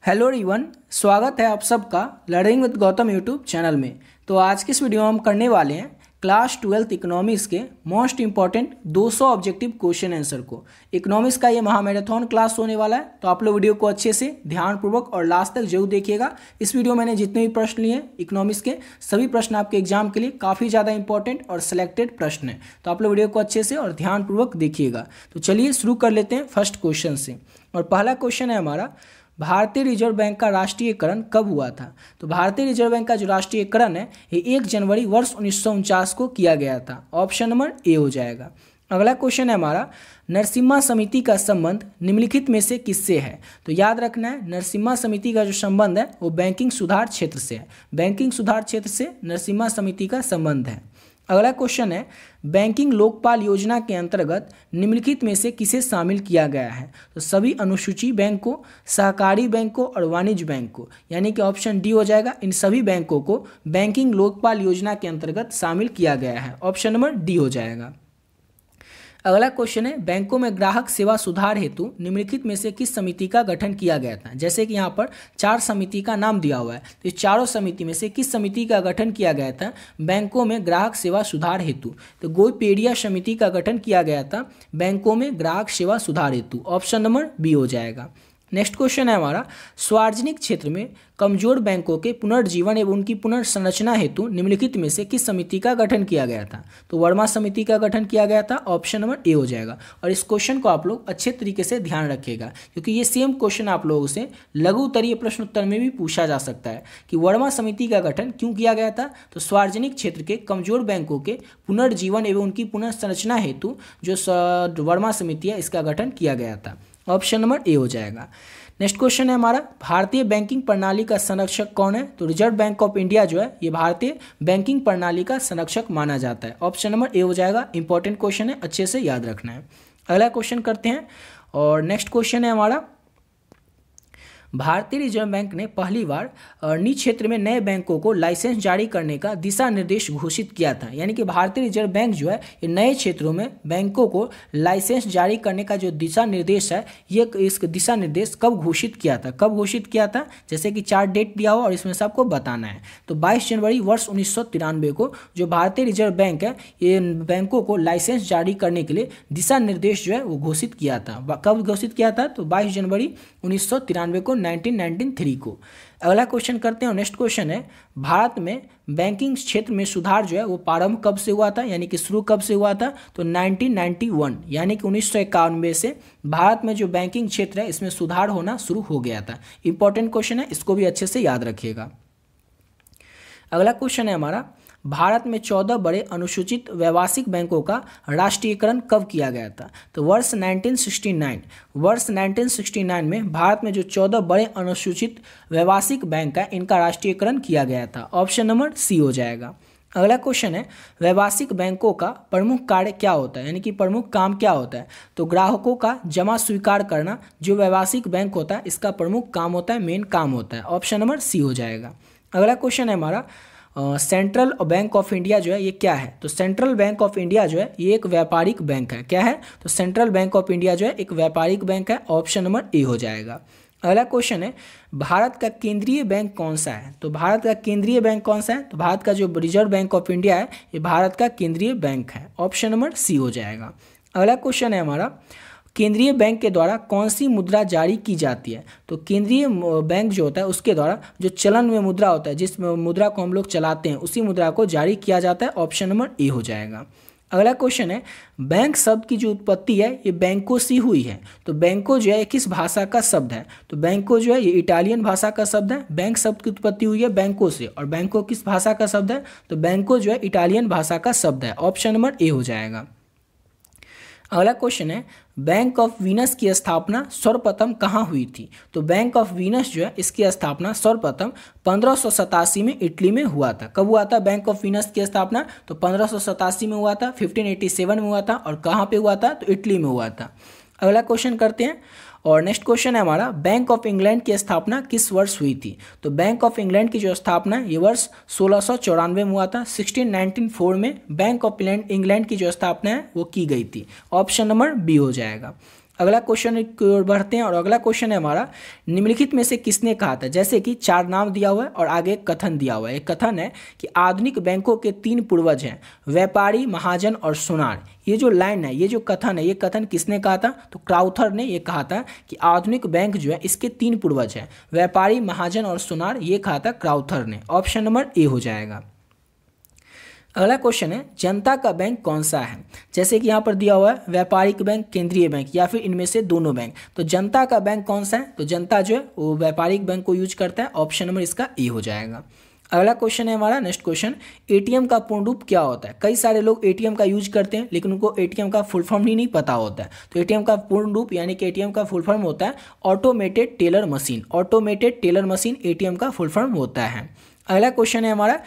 Hello everyone, स्वागत है आप सबका learning with Gautam YouTube channel में। तो आज की इस वीडियो में हम करने वाले हैं क्लास 12th इकोनॉमिक्स के most important 200 objective question answer को। इकोनॉमिक्स का ये महामैराथन क्लास होने वाला है, तो आप लोग वीडियो को अच्छे से ध्यानपूर्वक और लास्ट तक जरूर देखिएगा। इस वीडियो में मैंने जितने भी प्रश्न लिए हैं इकोनॉमिक्स के, सभी प्रश्न आपके एग्जाम के लिए काफ़ी ज़्यादा इंपॉर्टेंट और सिलेक्टेड प्रश्न हैं, तो आप लोग वीडियो को अच्छे से और ध्यानपूर्वक देखिएगा। तो चलिए शुरू कर लेते हैं फर्स्ट क्वेश्चन से। और पहला क्वेश्चन है हमारा, भारतीय रिजर्व बैंक का राष्ट्रीयकरण कब हुआ था। तो भारतीय रिजर्व बैंक का जो राष्ट्रीयकरण है ये 1 जनवरी वर्ष 1949 को किया गया था। ऑप्शन नंबर ए हो जाएगा। अगला क्वेश्चन है हमारा, नरसिम्हा समिति का संबंध निम्नलिखित में से किससे है। तो याद रखना है, नरसिम्हा समिति का जो संबंध है वो बैंकिंग सुधार क्षेत्र से है। बैंकिंग सुधार क्षेत्र से नरसिम्हा समिति का संबंध है। अगला क्वेश्चन है, बैंकिंग लोकपाल योजना के अंतर्गत निम्नलिखित में से किसे शामिल किया गया है। तो सभी अनुसूची बैंकों, सहकारी बैंकों और वाणिज्य बैंक को, यानी कि ऑप्शन डी हो जाएगा। इन सभी बैंकों को बैंकिंग लोकपाल योजना के अंतर्गत शामिल किया गया है। ऑप्शन नंबर डी हो जाएगा। अगला क्वेश्चन है, बैंकों में ग्राहक सेवा सुधार हेतु निम्नलिखित में से किस समिति का गठन किया गया था। जैसे कि यहाँ पर 4 समिति का नाम दिया हुआ है, तो इस चारों समिति में से किस समिति का गठन किया गया था बैंकों में ग्राहक सेवा सुधार हेतु। तो गोइपेडिया समिति का गठन किया गया था बैंकों में ग्राहक सेवा सुधार हेतु। ऑप्शन नंबर बी हो जाएगा। नेक्स्ट क्वेश्चन है हमारा, सार्वजनिक क्षेत्र में कमजोर बैंकों के पुनर्जीवन एवं उनकी पुनर्संरचना हेतु निम्नलिखित में से किस समिति का गठन किया गया था। तो वर्मा समिति का गठन किया गया था। ऑप्शन नंबर ए हो जाएगा। और इस क्वेश्चन को आप लोग अच्छे तरीके से ध्यान रखिएगा, क्योंकि ये सेम क्वेश्चन आप लोगों से लघु उत्तरीय प्रश्न उत्तर में भी पूछा जा सकता है कि वर्मा समिति का गठन क्यों किया गया था। तो सार्वजनिक क्षेत्र के कमजोर बैंकों के पुनर्जीवन एवं उनकी पुनर्संरचना हेतु जो वर्मा समिति है इसका गठन किया गया था। ऑप्शन नंबर ए हो जाएगा। नेक्स्ट क्वेश्चन है हमारा, भारतीय बैंकिंग प्रणाली का संरक्षक कौन है। तो रिजर्व बैंक ऑफ इंडिया जो है ये भारतीय बैंकिंग प्रणाली का संरक्षक माना जाता है। ऑप्शन नंबर ए हो जाएगा। इंपॉर्टेंट क्वेश्चन है, अच्छे से याद रखना है। अगला क्वेश्चन करते हैं। और नेक्स्ट क्वेश्चन है हमारा, भारतीय रिजर्व बैंक ने पहली बार निजी क्षेत्र में नए बैंकों को लाइसेंस जारी करने का दिशा निर्देश घोषित किया था। यानी कि भारतीय रिजर्व बैंक जो है ये नए क्षेत्रों में बैंकों को लाइसेंस जारी करने का जो दिशा निर्देश है ये इस दिशा निर्देश कब घोषित किया था। कब घोषित किया था, जैसे कि 4 डेट दिया हो और इसमें से आपको बताना है। तो 22 जनवरी वर्ष 1993 को जो भारतीय रिजर्व बैंक है ये बैंकों को लाइसेंस जारी करने के लिए दिशा निर्देश जो है वो घोषित किया था। कब घोषित किया था, तो 22 जनवरी 1993 को 1993 को। अगला क्वेश्चन करते हैं। और नेक्स्ट क्वेश्चन है, भारत में बैंकिंग क्षेत्र में सुधार जो है वो प्रारंभ कब से हुआ था, यानी कि शुरू कब से हुआ था। तो 1991 यानी कि 1991 से भारत में जो बैंकिंग क्षेत्र है इसमें सुधार होना शुरू हो गया था। इंपॉर्टेंट क्वेश्चन है, इसको भी अच्छे से याद रखिएगा। अगला क्वेश्चन है हमारा, भारत में 14 बड़े अनुसूचित व्यावसायिक बैंकों का राष्ट्रीयकरण कब किया गया था। तो वर्ष 1969 में भारत में जो 14 बड़े अनुसूचित व्यावसायिक बैंक है इनका राष्ट्रीयकरण किया गया था। ऑप्शन नंबर सी हो जाएगा। अगला क्वेश्चन है, व्यावसायिक बैंकों का प्रमुख कार्य क्या होता है, यानी कि प्रमुख काम क्या होता है। तो ग्राहकों का जमा स्वीकार करना जो व्यावसायिक बैंक होता है इसका प्रमुख काम होता है, मेन काम होता है। ऑप्शन नंबर सी हो जाएगा। अगला क्वेश्चन है हमारा, सेंट्रल बैंक ऑफ इंडिया जो है ये क्या है। तो सेंट्रल बैंक ऑफ इंडिया जो है ये एक व्यापारिक बैंक है। क्या है, तो सेंट्रल बैंक ऑफ इंडिया जो है एक व्यापारिक बैंक है। ऑप्शन नंबर ए हो जाएगा। अगला क्वेश्चन है, भारत का केंद्रीय बैंक कौन सा है। तो भारत का केंद्रीय बैंक कौन सा है, तो भारत का जो रिजर्व बैंक ऑफ इंडिया है ये भारत का केंद्रीय बैंक है। ऑप्शन नंबर सी हो जाएगा। अगला क्वेश्चन है हमारा, केंद्रीय बैंक के द्वारा कौन सी मुद्रा जारी की जाती है। तो केंद्रीय बैंक जो होता है उसके द्वारा जो चलन में मुद्रा होता है, जिस मुद्रा को हम लोग चलाते हैं उसी मुद्रा को जारी किया जाता है। ऑप्शन नंबर ए हो जाएगा। अगला क्वेश्चन है, बैंक शब्द की जो उत्पत्ति है ये बैंको से हुई है। तो बैंको जो है किस भाषा का शब्द है। तो बैंको जो है ये इटालियन भाषा का शब्द है। बैंक शब्द की उत्पत्ति हुई है बैंको से, और बैंको किस भाषा का शब्द है, तो बैंको जो है इटालियन भाषा का शब्द है। ऑप्शन नंबर ए हो जाएगा। अगला क्वेश्चन है, बैंक ऑफ वीनस की स्थापना सर्वप्रथम कहाँ हुई थी। तो बैंक ऑफ वीनस जो है इसकी स्थापना सर्वप्रथम 1587 में इटली में हुआ था। कब हुआ था बैंक ऑफ वीनस की स्थापना, तो 1587 में हुआ था, 1587 में हुआ था, और कहाँ पे हुआ था, तो इटली में हुआ था। अगला क्वेश्चन करते हैं। और नेक्स्ट क्वेश्चन है हमारा, बैंक ऑफ इंग्लैंड की स्थापना किस वर्ष हुई थी। तो बैंक ऑफ इंग्लैंड की जो स्थापना ये वर्ष 1694 में हुआ था। 1694 में बैंक ऑफ इंग्लैंड की जो स्थापना है वो की गई थी। ऑप्शन नंबर बी हो जाएगा। अगला क्वेश्चन की ओर बढ़ते हैं और अगला क्वेश्चन है हमारा, निम्नलिखित में से किसने कहा था, जैसे कि 4 नाम दिया हुआ है और आगे एक कथन दिया हुआ है। एक कथन है कि आधुनिक बैंकों के 3 पूर्वज हैं, व्यापारी, महाजन और सोनार। ये जो लाइन है, ये जो कथन है, ये कथन किसने कहा था, तो क्राउथर ने ये कहा था कि आधुनिक बैंक जो है इसके 3 पूर्वज हैं, व्यापारी, महाजन और सोनार। ये कहा था क्राउथर ने। ऑप्शन नंबर ए हो जाएगा। अगला क्वेश्चन है, जनता का बैंक कौन सा है, जैसे कि यहाँ पर दिया हुआ है व्यापारिक बैंक, केंद्रीय बैंक या फिर इनमें से दोनों बैंक। तो जनता का बैंक कौन सा है, तो जनता जो है वो व्यापारिक बैंक को यूज करता है। ऑप्शन नंबर इसका ए हो जाएगा। अगला क्वेश्चन है हमारा, नेक्स्ट क्वेश्चन, एटीएम का पूर्ण रूप क्या होता है। कई सारे लोग एटीएम का यूज करते हैं लेकिन उनको एटीएम का फुल फॉर्म ही नहीं पता होता है। तो एटीएम का पूर्ण रूप यानी कि एटीएम का फुल फॉर्म होता है automated teller machine. Automated teller machine ATM का फुल फॉर्म होता है। अगला क्वेश्चन है हमारा,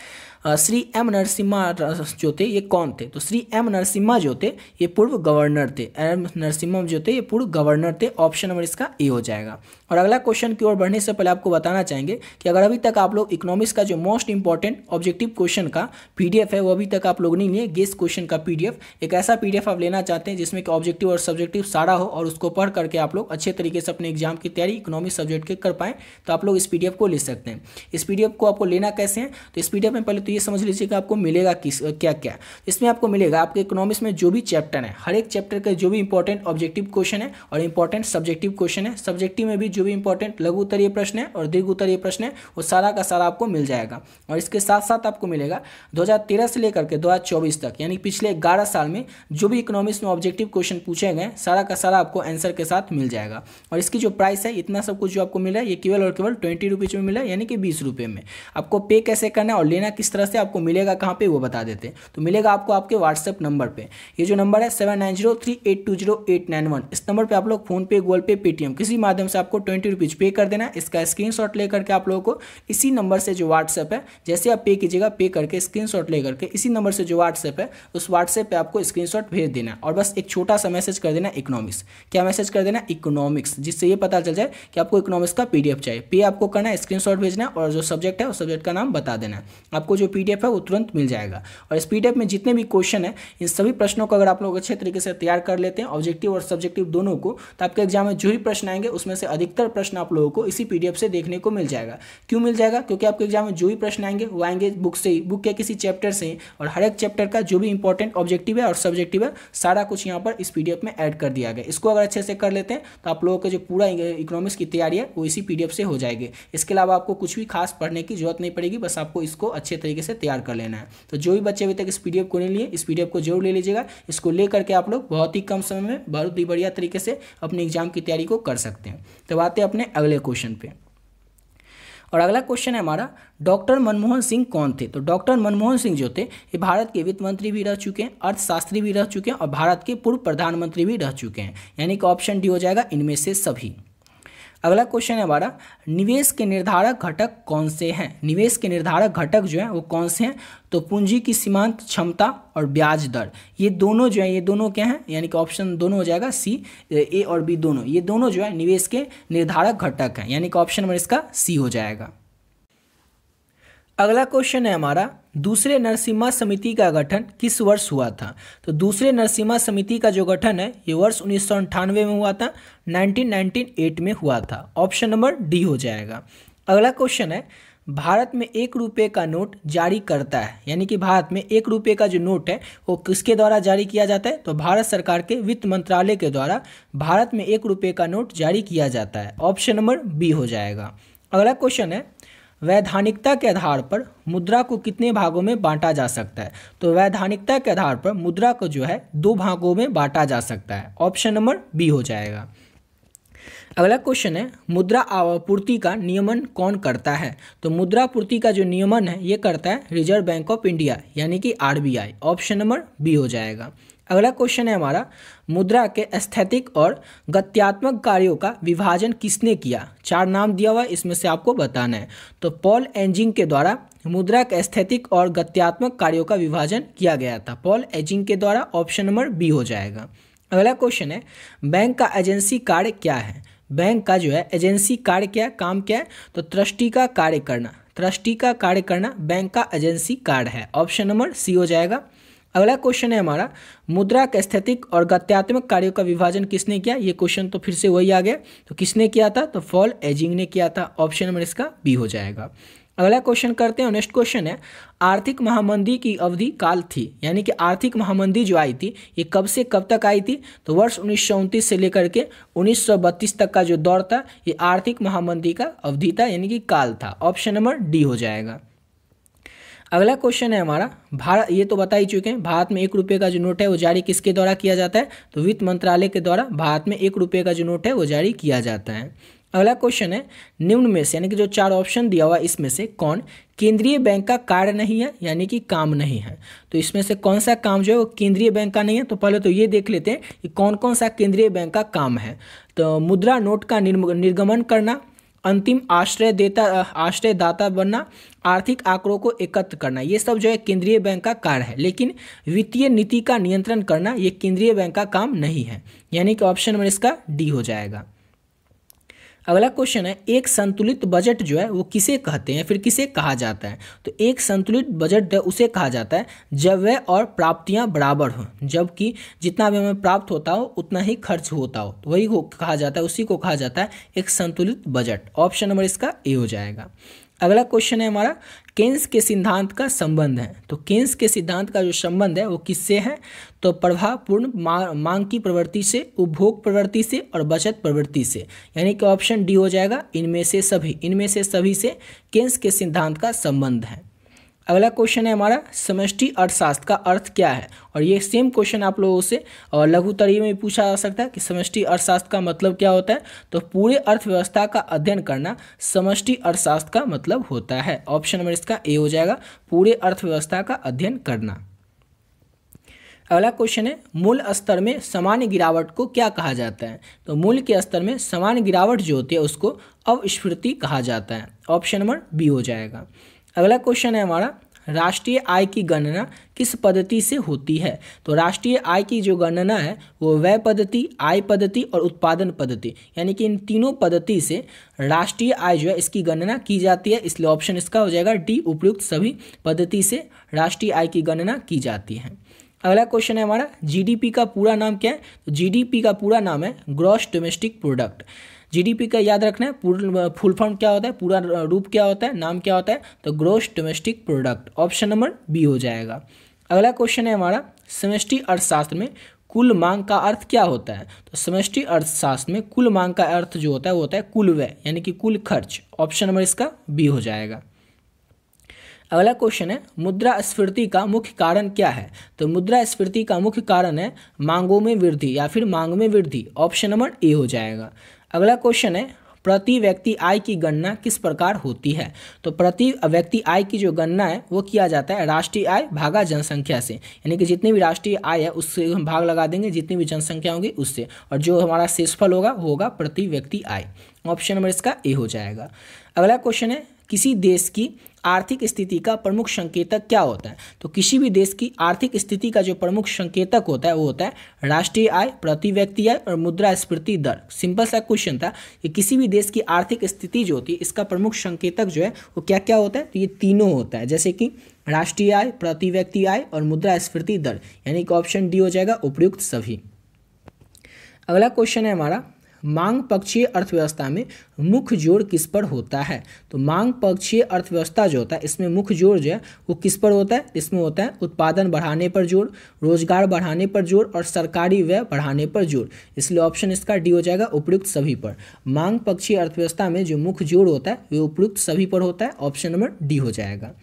श्री एम नरसिम्हा जो थे ये कौन थे, तो श्री एम नरसिम्हा जो थे ये पूर्व गवर्नर थे। एम नरसिम्हा जो थे ये पूर्व गवर्नर थे। ऑप्शन नंबर इसका ए हो जाएगा। और अगला क्वेश्चन की ओर बढ़ने से पहले आपको बताना चाहेंगे कि अगर अभी तक आप लोग इकोनॉमिक्स का जो मोस्ट इंपॉर्टेंट ऑब्जेक्टिव क्वेश्चन का पीडीएफ है वो अभी तक आप लोग नहीं लिए, गेस क्वेश्चन का पीडीएफ, एक ऐसा पीडीएफ आप लेना चाहते हैं जिसमें कि ऑब्जेक्टिव और सब्जेक्टिव सारा हो और उसको पढ़ करके आप लोग अच्छे तरीके से अपने एग्जाम की तैयारी इकोनॉमिक्स सब्जेक्ट के कर पाएँ, तो आप लोग इस पीडीएफ को ले सकते हैं। इस पीडीएफ को आपको लेना कैसे है, तो इस पीडीएफ में पहले तो ये समझ लीजिए कि आपको मिलेगा क्या क्या। इसमें आपको मिलेगा आपके इकोनॉमिक्स में जो भी चैप्टर है, हर एक चैप्टर के जो भी इंपॉर्टेंट ऑब्जेक्टिव क्वेश्चन है और इंपॉर्टेंट सब्जेक्टिव क्वेश्चन है, सब्जेक्टिव में भी जो भी इंपॉर्टेंट लघु उत्तरीय प्रश्न है और दीर्घ उत्तरीय प्रश्न है, वो सारा का सारा आपको मिल जाएगा। और इसके साथ साथ आपको मिलेगा 2013 से लेकर के 2024 तक यानी पिछले 11 साल में जो भी इकोनॉमिक्स में ऑब्जेक्टिव क्वेश्चन पूछे गए सारा का सारा आपको आंसर के साथ मिल जाएगा। और इसकी जो प्राइस है, इतना सब कुछ जो आपको मिला है ये केवल और केवल 20 रुपीज़ में मिला है, यानी कि 20 रुपये में। आपको पे कैसे करना है और लेना किस तरह से, आपको मिलेगा कहाँ पे वो बता देते हैं। तो मिलेगा आपको आपके व्हाट्सएप नंबर पे। ये जो नंबर है 7903820891, इस नंबर पे आप लोग फोन पे, गूगल पे, पेटीएम किसी माध्यम से आपको 20 रुपीज़ पे कर देना है। इसका स्क्रीनशॉट लेकर के आप लोगों को इसी नंबर से जो व्हाट्सएप है, जैसे आप पे कीजिएगा, पे करके स्क्रीनशॉट लेकर के इसी नंबर से जो व्हाट्सएप है उस व्हाट्सएप पे आपको स्क्रीनशॉट भेज देना और बस एक छोटा सा मैसेज कर देना इकोनॉमिक्स। क्या मैसेज कर देना, इकोनॉमिक्स, जिससे ये पता चल जाए कि आपको इकोनॉमिक्स का पीडीएफ चाहिए। पे आपको करना है, स्क्रीनशॉट भेजना और जो सब्जेक्ट है उस सब्जेक्ट का नाम बता देना है। आपको जो पीडीएफ है वो तुरंत मिल जाएगा। और इस पीडीएफ में जितने भी क्वेश्चन है, इन सभी प्रश्नों को अगर आप लोग अच्छे तरीके से तैयार कर लेते हैं, ऑब्जेक्टिव और सब्जेक्टिव दोनों को, तो आपके एग्जाम में जो भी प्रश्न आएंगे उसमें से अधिकतर प्रश्न आप लोगों को इसी पीडीएफ से देखने को मिल जाएगा। क्यों मिल जाएगा, क्योंकि आपके एग्जाम में जो भी प्रश्न आएंगे वो आएंगे बुक से ही, बुक के किसी चैप्टर से ही, और हर एक चैप्टर का जो भी इंपॉर्टेंट ऑब्जेक्टिव है और सब्जेक्टिव है सारा कुछ यहाँ पर इस पीडीएफ में ऐड कर दिया गया। इसको अगर अच्छे से कर लेते हैं तो आप लोगों के जो पूरा इकोनॉमिक्स की तैयारी है वो इसी पीडीएफ से हो जाएगी। इसके अलावा आपको कुछ भी खास पढ़ने की जरूरत नहीं पड़ेगी, बस आपको इसको अच्छे तरीके से तैयार कर लेना है। तो जो भी बच्चे अभी तक इस पीडीएफ को नहीं लिए, इस पीडीएफ को जरूर ले लीजिएगा। इसको ले करके आप लोग बहुत ही कम समय में बहुत ही बढ़िया तरीके से अपने एग्जाम की तैयारी को कर सकते हैं। तो आते हैं अपने अगले क्वेश्चन पे। और अगला क्वेश्चन है हमारा, डॉक्टर मनमोहन सिंह कौन थे। तो डॉक्टर मनमोहन सिंह जो थे ये भारत के वित्त मंत्री भी रह चुके हैं, अर्थशास्त्री भी रह चुके हैं और भारत के पूर्व प्रधानमंत्री भी रह चुके हैं, यानी कि ऑप्शन डी हो जाएगा इनमें से सभी। अगला क्वेश्चन है हमारा, निवेश के निर्धारक घटक कौन से हैं। निवेश के निर्धारक घटक जो है वो कौन से हैं, तो पूंजी की सीमांत क्षमता और ब्याज दर, ये दोनों जो है ये दोनों क्या हैं, यानी कि ऑप्शन दोनों हो जाएगा सी, ए और बी दोनों, ये दोनों जो है निवेश के निर्धारक घटक हैं, यानी कि ऑप्शन नंबर इसका सी हो जाएगा। अगला क्वेश्चन है हमारा, दूसरे नरसिम्हा समिति का गठन किस वर्ष हुआ था। तो दूसरे नरसिम्हा समिति का जो गठन है ये वर्ष 1998 में हुआ था, 1998 में हुआ था। ऑप्शन नंबर डी हो जाएगा। अगला क्वेश्चन है, भारत में 1 रुपये का नोट जारी करता है, यानी कि भारत में 1 रुपये का जो नोट है वो किसके द्वारा जारी किया जाता है, तो भारत सरकार के वित्त मंत्रालय के द्वारा भारत में 1 रुपये का नोट जारी किया जाता है। ऑप्शन नंबर बी हो जाएगा। अगला क्वेश्चन है, वैधानिकता के आधार पर मुद्रा को कितने भागों में बांटा जा सकता है। तो वैधानिकता के आधार पर मुद्रा को जो है 2 भागों में बांटा जा सकता है। ऑप्शन नंबर बी हो जाएगा। अगला क्वेश्चन है, मुद्रा आपूर्ति का नियमन कौन करता है। तो मुद्रा आपूर्ति का जो नियमन है ये करता है रिजर्व बैंक ऑफ इंडिया, यानी कि आरबीआई। ऑप्शन नंबर बी हो जाएगा। अगला क्वेश्चन है हमारा, मुद्रा के स्थैतिक और गत्यात्मक कार्यों का विभाजन किसने किया। 4 नाम दिया हुआ है, इसमें से आपको बताना है। तो पॉल एजिंग के द्वारा मुद्रा के स्थैतिक और गत्यात्मक कार्यों का विभाजन किया गया था, पॉल एजिंग के द्वारा। ऑप्शन नंबर बी हो जाएगा। अगला क्वेश्चन है, बैंक का एजेंसी कार्य क्या है। बैंक का जो है एजेंसी कार्य क्या है, काम क्या है, तो ट्रस्टी का कार्य करना, ट्रस्टी का कार्य करना बैंक का एजेंसी कार्य है। ऑप्शन नंबर सी हो जाएगा। अगला क्वेश्चन है हमारा, मुद्रा के स्थैतिक और गत्यात्मक कार्यों का विभाजन किसने किया। ये क्वेश्चन तो फिर से वही आ गया, तो किसने किया था, तो फॉल एजिंग ने किया था। ऑप्शन नंबर इसका बी हो जाएगा। अगला क्वेश्चन करते हैं। नेक्स्ट क्वेश्चन है, आर्थिक महामंदी की अवधि काल थी, यानी कि आर्थिक महामंदी जो आई थी ये कब से कब तक आई थी, तो वर्ष 1929 से लेकर के 1932 तक का जो दौर था ये आर्थिक महामंदी का अवधि था, यानी कि काल था। ऑप्शन नंबर डी हो जाएगा। अगला क्वेश्चन है हमारा, भारत, ये तो बता ही चुके हैं, भारत में 1 रुपये का जो नोट है वो जारी किसके द्वारा किया जाता है, तो वित्त मंत्रालय के द्वारा भारत में 1 रुपये का जो नोट है वो जारी किया जाता है। अगला क्वेश्चन है, निम्न में से, यानी कि जो 4 ऑप्शन दिया हुआ इसमें से कौन केंद्रीय बैंक का कार्य नहीं है, यानी कि काम नहीं है। तो इसमें से कौन सा काम जो है वो केंद्रीय बैंक का नहीं है, तो पहले तो ये देख लेते हैं कि कौन कौन सा केंद्रीय बैंक का काम है। तो मुद्रा नोट का निर्गमन करना, अंतिम आश्रयदाता बनना, आर्थिक आंकड़ों को एकत्र करना, ये सब जो है केंद्रीय बैंक का कार्य है। लेकिन वित्तीय नीति का नियंत्रण करना ये केंद्रीय बैंक का काम नहीं है, यानी कि ऑप्शन नंबर इसका डी हो जाएगा। अगला क्वेश्चन है, एक संतुलित बजट जो है वो किसे कहते हैं, फिर किसे कहा जाता है। तो एक संतुलित बजट उसे कहा जाता है जब व्यय और प्राप्तियां बराबर हों, जबकि जितना भी हमें प्राप्त होता हो उतना ही खर्च होता हो, तो वही को कहा जाता है, उसी को कहा जाता है एक संतुलित बजट। ऑप्शन नंबर इसका ए हो जाएगा। अगला क्वेश्चन है हमारा, केन्स के सिद्धांत का संबंध है। तो केन्स के सिद्धांत का जो संबंध है वो किससे है, तो प्रभावपूर्ण मांग की प्रवृत्ति से, उपभोग प्रवृत्ति से और बचत प्रवृत्ति से, यानी कि ऑप्शन डी हो जाएगा। इनमें से सभी से केन्स के सिद्धांत का संबंध है। अगला क्वेश्चन है हमारा, समष्टि अर्थशास्त्र का अर्थ क्या है। और ये सेम क्वेश्चन आप लोगों से और लघुत्तरीय में पूछा जा सकता है कि समष्टि अर्थशास्त्र का मतलब क्या होता है। तो पूरे अर्थव्यवस्था का अध्ययन करना समष्टि अर्थशास्त्र का मतलब होता है। ऑप्शन नंबर इसका ए हो जाएगा, पूरे अर्थव्यवस्था का अध्ययन करना। अगला क्वेश्चन है, मूल स्तर में सामान्य गिरावट को क्या कहा जाता है। तो मूल्य के स्तर में सामान्य गिरावट जो होती है उसको अपस्फीति कहा जाता है। ऑप्शन नंबर बी हो जाएगा। अगला क्वेश्चन है हमारा, राष्ट्रीय आय की गणना किस पद्धति से होती है। तो राष्ट्रीय आय की जो गणना है वो व्यय पद्धति, आय पद्धति और उत्पादन पद्धति, यानी कि इन तीनों पद्धति से राष्ट्रीय आय जो है इसकी गणना की जाती है। इसलिए ऑप्शन इसका हो जाएगा डी, उपयुक्त सभी पद्धति से राष्ट्रीय आय की गणना की जाती है। अगला क्वेश्चन है हमारा, जीडीपी का पूरा नाम क्या है। तो जीडीपी का पूरा नाम है ग्रॉस डोमेस्टिक प्रोडक्ट। जीडीपी का याद रखना है, फुल फॉर्म क्या होता है, पूरा रूप क्या होता है, नाम क्या होता है, तो gross domestic product. Option number B हो जाएगा। अगला क्वेश्चन है हमारा, समष्टि अर्थशास्त्र में कुल मांग का अर्थ क्या होता है। तो समष्टि अर्थशास्त्र में कुल मांग का अर्थ जो होता है वो होता है कुल व्यय, यानी कि कुल खर्च। ऑप्शन नंबर इसका बी हो जाएगा। अगला क्वेश्चन है, मुद्रास्फीति का मुख्य कारण क्या है। तो मुद्रास्फीति का मुख्य कारण है मांगों में वृद्धि या फिर मांग में वृद्धि। ऑप्शन नंबर ए हो जाएगा। अगला क्वेश्चन है, प्रति व्यक्ति आय की गणना किस प्रकार होती है। तो प्रति व्यक्ति आय की जो गणना है वो किया जाता है राष्ट्रीय आय भागा जनसंख्या से, यानी कि जितनी भी राष्ट्रीय आय है उससे हम भाग लगा देंगे जितनी भी जनसंख्या होगी उससे, और जो हमारा शेषफल होगा वो होगा प्रति व्यक्ति आय। ऑप्शन नंबर इसका ए हो जाएगा। अगला क्वेश्चन है, किसी देश की आर्थिक स्थिति का प्रमुख संकेतक क्या होता है। तो किसी भी देश की आर्थिक स्थिति का जो प्रमुख संकेतक होता है वो होता है राष्ट्रीय आय, प्रति व्यक्ति आय और मुद्रास्फीति दर। सिंपल सा क्वेश्चन था कि किसी भी देश की आर्थिक स्थिति जो होती है इसका प्रमुख संकेतक जो है वो क्या क्या होता है, तो ये तीनों होता है, जैसे कि राष्ट्रीय आय, प्रति व्यक्ति आय और मुद्रास्फीति दर, यानी कि ऑप्शन डी हो जाएगा, उपयुक्त सभी। अगला क्वेश्चन है हमारा, मांग पक्षीय अर्थव्यवस्था में मुख्य जोर किस पर होता है। तो मांग पक्षीय अर्थव्यवस्था जो होता है इसमें मुख्य जोर जो है वो किस पर होता है, इसमें होता है उत्पादन बढ़ाने पर जोर, रोजगार बढ़ाने पर जोर और सरकारी व्यय बढ़ाने पर जोर। इसलिए ऑप्शन इसका डी हो जाएगा, उपयुक्त सभी पर। मांग पक्षीय अर्थव्यवस्था में जो मुख्य जोर होता है वो उपयुक्त सभी पर होता है। ऑप्शन नंबर डी हो जाएगा।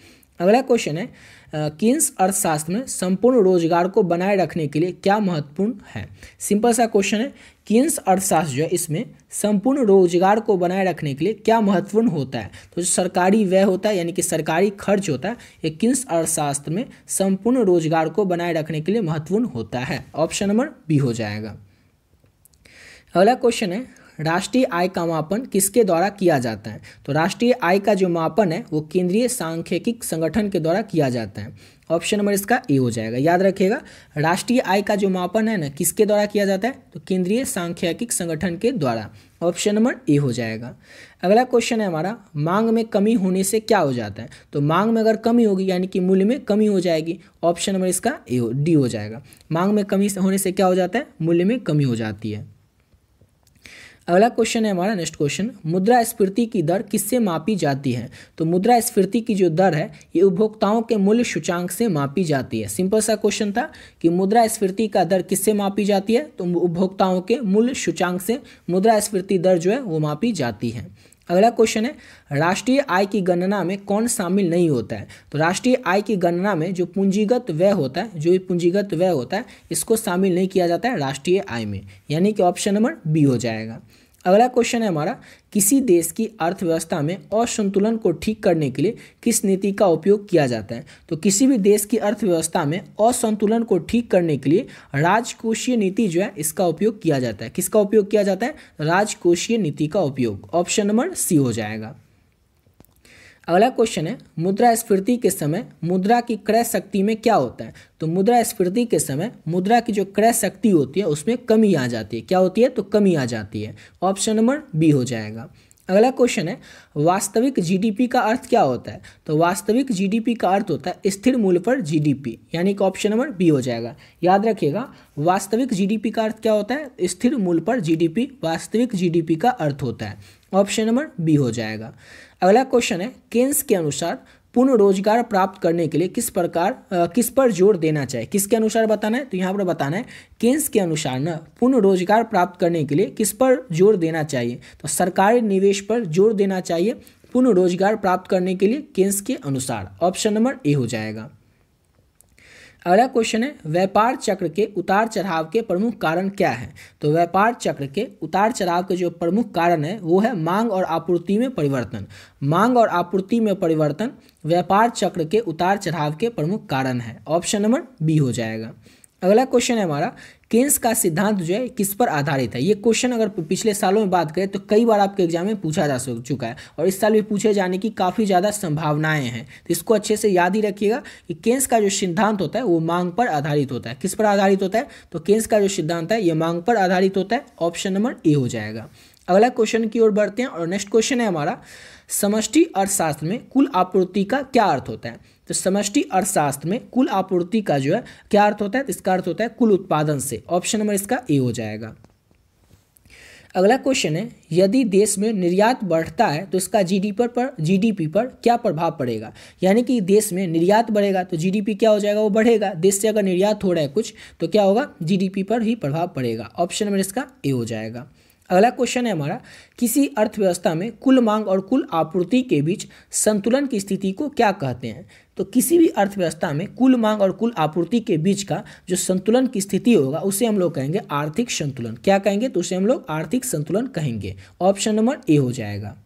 अगला क्वेश्चन है, केन्स अर्थशास्त्र में संपूर्ण रोजगार को बनाए रखने के लिए क्या महत्वपूर्ण है। सिंपल सा क्वेश्चन है, केन्स अर्थशास्त्र जो है इसमें संपूर्ण रोजगार को बनाए रखने के लिए क्या महत्वपूर्ण होता है। तो जो सरकारी व्यय होता है यानी कि सरकारी खर्च होता है ये केन्स अर्थशास्त्र में संपूर्ण रोजगार को बनाए रखने के लिए महत्वपूर्ण होता है। ऑप्शन नंबर बी हो जाएगा। अगला क्वेश्चन है, राष्ट्रीय आय का मापन किसके द्वारा किया जाता है। तो राष्ट्रीय आय का जो मापन है वो केंद्रीय सांख्यिकी संगठन के द्वारा किया जाता है। ऑप्शन नंबर इसका ए हो जाएगा। याद रखिएगा, राष्ट्रीय आय का जो मापन है ना किसके द्वारा किया जाता है, तो केंद्रीय सांख्यिकी संगठन के द्वारा। ऑप्शन नंबर ए हो जाएगा। अगला क्वेश्चन है हमारा, मांग में कमी होने से क्या हो जाता है? तो मांग में अगर कमी होगी यानी कि मूल्य में कमी हो जाएगी। ऑप्शन नंबर इसका डी हो जाएगा। मांग में कमी होने से क्या हो जाता है? मूल्य में कमी हो जाती है। अगला क्वेश्चन है हमारा, नेक्स्ट क्वेश्चन, मुद्रास्फीति की दर किससे मापी जाती है? तो मुद्रास्फीति की जो दर है ये उपभोक्ताओं के मूल्य सूचांक से मापी जाती है। सिंपल सा क्वेश्चन था कि मुद्रास्फीति का दर किससे मापी जाती है? तो उपभोक्ताओं के मूल्य सूचांक से मुद्रास्फीति दर जो है वो मापी जाती है। अगला क्वेश्चन है, राष्ट्रीय आय की गणना में कौन शामिल नहीं होता है? तो राष्ट्रीय आय की गणना में जो पूंजीगत व्यय होता है, जो पूंजीगत व्यय होता है इसको शामिल नहीं किया जाता है राष्ट्रीय आय में, यानी कि ऑप्शन नंबर बी हो जाएगा। अगला क्वेश्चन है हमारा, किसी देश की अर्थव्यवस्था में असंतुलन को ठीक करने के लिए किस नीति का उपयोग किया जाता है? तो किसी भी देश की अर्थव्यवस्था में असंतुलन को ठीक करने के लिए राजकोषीय नीति जो है इसका उपयोग किया जाता है। किसका उपयोग किया जाता है? राजकोषीय नीति का उपयोग। ऑप्शन नंबर सी हो जाएगा। अगला क्वेश्चन है, मुद्रास्फीति के समय मुद्रा की क्रय शक्ति में क्या होता है? तो मुद्रास्फीति के समय मुद्रा की जो क्रय शक्ति होती है उसमें कमी आ जाती है। क्या होती है? तो कमी आ जाती है। ऑप्शन नंबर बी हो जाएगा। अगला क्वेश्चन है, वास्तविक जीडीपी का अर्थ क्या होता है? तो वास्तविक जीडीपी का अर्थ होता है स्थिर मूल्य पर जीडीपी, यानी कि ऑप्शन नंबर बी हो जाएगा। याद रखिएगा, वास्तविक जीडीपी का अर्थ क्या होता है? स्थिर मूल्य पर जीडीपी वास्तविक जीडीपी का अर्थ होता है। ऑप्शन नंबर बी हो जाएगा। अगला क्वेश्चन है, केन्स के अनुसार पूर्ण रोजगार प्राप्त करने के लिए किस पर जोर देना चाहिए? किसके अनुसार बताना है? तो यहाँ पर बताना है केन्स के अनुसार ना पूर्ण रोजगार प्राप्त करने के लिए किस पर जोर देना चाहिए? तो सरकारी निवेश पर जोर देना चाहिए पूर्ण रोजगार प्राप्त करने के लिए केन्स के अनुसार। ऑप्शन नंबर ए हो जाएगा। अगला क्वेश्चन है, व्यापार चक्र के उतार चढ़ाव के प्रमुख कारण क्या है? तो व्यापार चक्र के उतार चढ़ाव के जो प्रमुख कारण है वो है मांग और आपूर्ति में परिवर्तन। मांग और आपूर्ति में परिवर्तन व्यापार चक्र के उतार चढ़ाव के प्रमुख कारण है। ऑप्शन नंबर बी हो जाएगा। अगला क्वेश्चन है हमारा, केन्स का सिद्धांत जो है किस पर आधारित है? ये क्वेश्चन अगर पिछले सालों में बात करें तो कई बार आपके एग्जाम में पूछा जा चुका है और इस साल भी पूछे जाने की काफ़ी ज़्यादा संभावनाएं हैं। तो इसको अच्छे से याद ही रखिएगा कि केन्स का जो सिद्धांत होता है वो मांग पर आधारित होता है। किस पर आधारित होता है? तो केन्स का जो सिद्धांत है ये मांग पर आधारित होता है। ऑप्शन नंबर ए हो जाएगा। अगला क्वेश्चन की ओर बढ़ते हैं और नेक्स्ट क्वेश्चन है हमारा, समष्टि अर्थशास्त्र में कुल आपूर्ति का क्या अर्थ होता है? तो समष्टि अर्थशास्त्र में कुल आपूर्ति का जो है क्या अर्थ होता है? तो इसका अर्थ होता है कुल उत्पादन से। ऑप्शन नंबर इसका ए हो जाएगा। अगला क्वेश्चन है, यदि देश में निर्यात बढ़ता है तो इसका जीडीपी पर क्या प्रभाव पड़ेगा? यानी कि देश में निर्यात बढ़ेगा तो जीडीपी क्या हो जाएगा? वो बढ़ेगा। देश से अगर निर्यात हो रहा है कुछ तो क्या होगा? जीडीपी पर ही प्रभाव पड़ेगा। ऑप्शन नंबर इसका ए हो जाएगा। अगला क्वेश्चन है हमारा, किसी अर्थव्यवस्था में कुल मांग और कुल आपूर्ति के बीच संतुलन की स्थिति को क्या कहते हैं? तो किसी भी अर्थव्यवस्था में कुल मांग और कुल आपूर्ति के बीच का जो संतुलन की स्थिति होगा उसे हम लोग कहेंगे आर्थिक संतुलन। क्या कहेंगे? तो उसे हम लोग आर्थिक संतुलन कहेंगे। ऑप्शन नंबर ए हो जाएगा।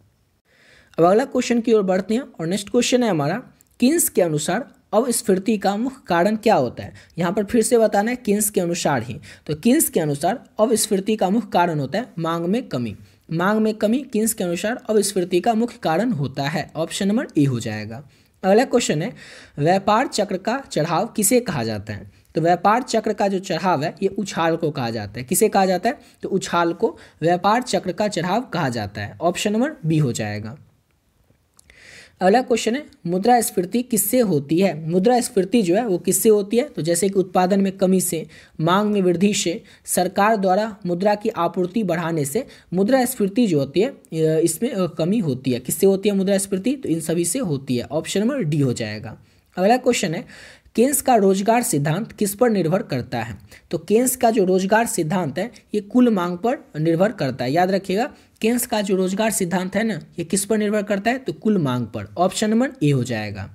अब अगला क्वेश्चन की ओर बढ़ते हैं और नेक्स्ट क्वेश्चन है हमारा, केन्स के अनुसार अपस्फीति का मुख्य कारण क्या होता है? यहाँ पर फिर से बताना है केन्स के अनुसार ही। तो केन्स के अनुसार अपस्फीति का मुख्य कारण होता है मांग में कमी। मांग में कमी केन्स के अनुसार अपस्फीति का मुख्य कारण होता है। ऑप्शन नंबर ए हो जाएगा। अगला क्वेश्चन है, व्यापार चक्र का चढ़ाव किसे कहा जाता है? तो व्यापार चक्र का जो चढ़ाव है ये उछाल को कहा जाता है। किसे कहा जाता है? तो उछाल को व्यापार चक्र का चढ़ाव कहा जाता है। ऑप्शन नंबर बी हो जाएगा। अगला क्वेश्चन है, मुद्रास्फीति किससे होती है? मुद्रास्फीति जो है वो किससे होती है? तो जैसे कि उत्पादन में कमी से, मांग में वृद्धि से, सरकार द्वारा मुद्रा की आपूर्ति बढ़ाने से मुद्रास्फीति जो होती है इसमें कमी होती है। किससे होती है मुद्रास्फीति? तो इन सभी से होती है। ऑप्शन नंबर डी हो जाएगा। अगला क्वेश्चन है, केन्स का रोजगार सिद्धांत किस पर निर्भर करता है? तो केन्स का जो रोजगार सिद्धांत है ये कुल मांग पर निर्भर करता है। याद रखिएगा, केन्स का जो रोजगार सिद्धांत है ना ये किस पर निर्भर करता है? तो कुल मांग पर। ऑप्शन नंबर ए हो जाएगा।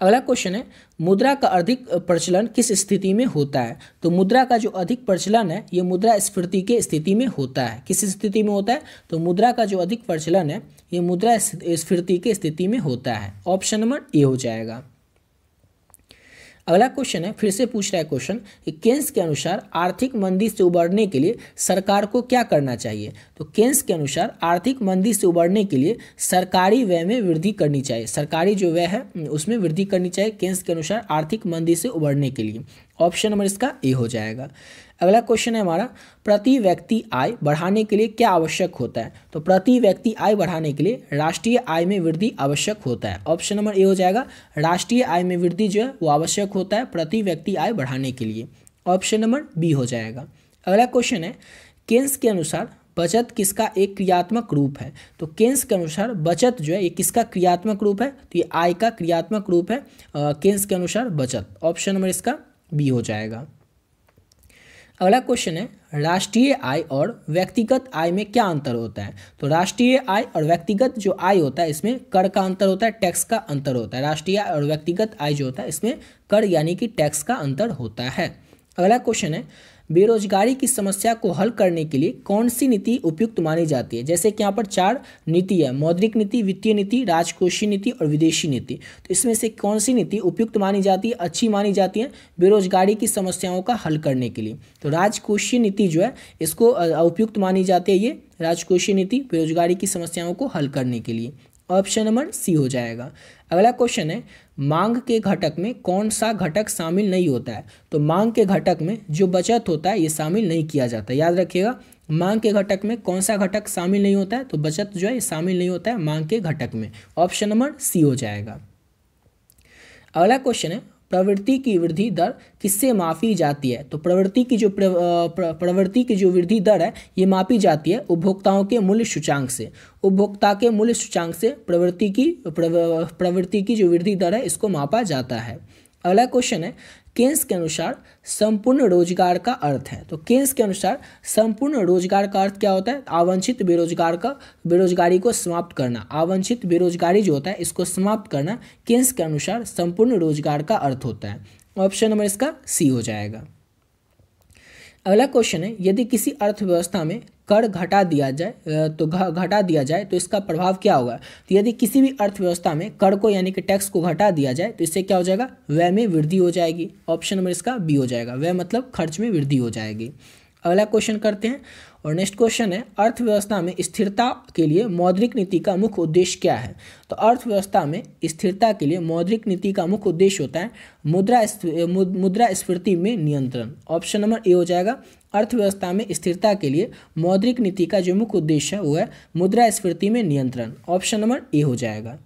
अगला क्वेश्चन है, मुद्रा का अधिक प्रचलन किस स्थिति में होता है? तो मुद्रा का जो अधिक प्रचलन है ये मुद्रास्फीति के स्थिति में होता है। किस स्थिति में होता है? तो मुद्रा का जो अधिक प्रचलन है ये मुद्रास्फीति के स्थिति में होता है। ऑप्शन नंबर ए हो जाएगा। अगला क्वेश्चन है, फिर से पूछ रहा है क्वेश्चन कि केन्स के अनुसार आर्थिक मंदी से उबरने के लिए सरकार को क्या करना चाहिए? तो केन्स के अनुसार आर्थिक मंदी से उबरने के लिए सरकारी व्यय में वृद्धि करनी चाहिए। सरकारी जो व्यय है उसमें वृद्धि करनी चाहिए केन्स के अनुसार आर्थिक मंदी से उबरने के लिए। ऑप्शन नंबर इसका ए हो जाएगा। अगला क्वेश्चन है हमारा, प्रति व्यक्ति आय बढ़ाने के लिए क्या आवश्यक होता है? तो प्रति व्यक्ति आय बढ़ाने के लिए राष्ट्रीय आय में वृद्धि आवश्यक होता है। ऑप्शन नंबर ए हो जाएगा, राष्ट्रीय आय में वृद्धि जो है वो आवश्यक होता है प्रति व्यक्ति आय बढ़ाने के लिए। ऑप्शन नंबर बी हो जाएगा। अगला क्वेश्चन है, केन्स के अनुसार बचत किसका एक क्रियात्मक रूप है? तो केन्स के अनुसार बचत जो है ये किसका क्रियात्मक रूप है? तो ये आय का क्रियात्मक रूप है केन्स के अनुसार बचत। ऑप्शन नंबर इसका बी हो जाएगा। अगला क्वेश्चन है, राष्ट्रीय आय और व्यक्तिगत आय में क्या अंतर होता है? तो राष्ट्रीय आय और व्यक्तिगत जो आय होता है इसमें कर का अंतर होता है, टैक्स का अंतर होता है। राष्ट्रीय आय और व्यक्तिगत आय जो होता है इसमें कर यानी कि टैक्स का अंतर होता है। अगला क्वेश्चन है, बेरोजगारी की समस्या को हल करने के लिए कौन सी नीति उपयुक्त मानी जाती है? जैसे कि यहाँ पर 4 नीति है, मौद्रिक नीति, वित्तीय नीति, राजकोषीय नीति और विदेशी नीति। तो इसमें से कौन सी नीति उपयुक्त मानी जाती है, अच्छी मानी जाती है बेरोजगारी की समस्याओं का हल करने के लिए? तो राजकोषीय नीति जो है इसको उपयुक्त मानी जाती है, ये राजकोषीय नीति बेरोजगारी की समस्याओं को हल करने के लिए। ऑप्शन नंबर सी हो जाएगा। अगला क्वेश्चन है, मांग के घटक में कौन सा घटक शामिल नहीं होता है? तो मांग के घटक में जो बचत होता है ये शामिल नहीं किया जाता है। याद रखिएगा, मांग के घटक में कौन सा घटक शामिल नहीं होता है? तो बचत जो है ये शामिल नहीं होता है मांग के घटक में। ऑप्शन नंबर सी हो जाएगा। अगला क्वेश्चन है, प्रवृत्ति की वृद्धि दर किससे मापी जाती है? तो प्रवृत्ति की जो वृद्धि दर है ये मापी जाती है उपभोक्ताओं के मूल्य सूचांक से। उपभोक्ता के मूल्य सूचांक से प्रवृत्ति की जो वृद्धि दर है इसको मापा जाता है। अगला क्वेश्चन है, केन्स के अनुसार संपूर्ण रोजगार का अर्थ है? तो केन्स के अनुसार संपूर्ण रोजगार का अर्थ क्या होता है? आवांछित बेरोजगारी को समाप्त करना। आवांछित बेरोजगारी जो होता है इसको समाप्त करना केन्स के अनुसार संपूर्ण रोजगार का अर्थ होता है। ऑप्शन नंबर इसका सी हो जाएगा। अगला क्वेश्चन है, यदि किसी अर्थव्यवस्था में कर घटा दिया जाए तो इसका प्रभाव क्या होगा? तो यदि किसी भी अर्थव्यवस्था में कर को यानी कि टैक्स को घटा दिया जाए तो इससे क्या हो जाएगा? व्यय में वृद्धि हो जाएगी। ऑप्शन नंबर इसका बी हो जाएगा। व्यय मतलब खर्च में वृद्धि हो जाएगी। अगला क्वेश्चन करते हैं और नेक्स्ट क्वेश्चन है, अर्थव्यवस्था में स्थिरता के लिए मौद्रिक नीति का मुख्य उद्देश्य क्या है? तो अर्थव्यवस्था में स्थिरता के लिए मौद्रिक नीति का मुख्य उद्देश्य होता है मुद्रास्फीति में नियंत्रण। ऑप्शन नंबर ए हो जाएगा। अर्थव्यवस्था में स्थिरता के लिए मौद्रिक नीति का जो मुख्य उद्देश्य है वो है मुद्रास्फीति में नियंत्रण। ऑप्शन नंबर ए हो जाएगा।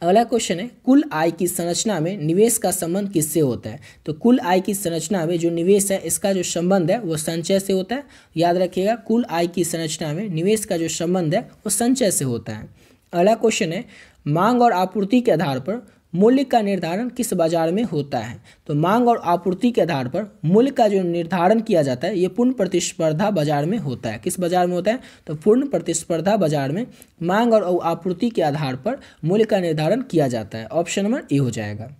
अगला क्वेश्चन है, कुल आय की संरचना में निवेश का संबंध किससे होता है? तो कुल आय की संरचना में जो निवेश है इसका जो संबंध है वो संचय से होता है। याद रखिएगा, कुल आय की संरचना में निवेश का जो संबंध है वो संचय से होता है। अगला क्वेश्चन है, मांग और आपूर्ति के आधार पर मूल्य का निर्धारण किस बाजार में होता है? तो मांग और आपूर्ति के आधार पर मूल्य का जो निर्धारण किया जाता है ये पूर्ण प्रतिस्पर्धा बाजार में होता है। किस बाजार में होता है? तो पूर्ण प्रतिस्पर्धा बाजार में मांग और आपूर्ति के आधार पर मूल्य का निर्धारण किया जाता है। ऑप्शन नंबर ए हो जाएगा।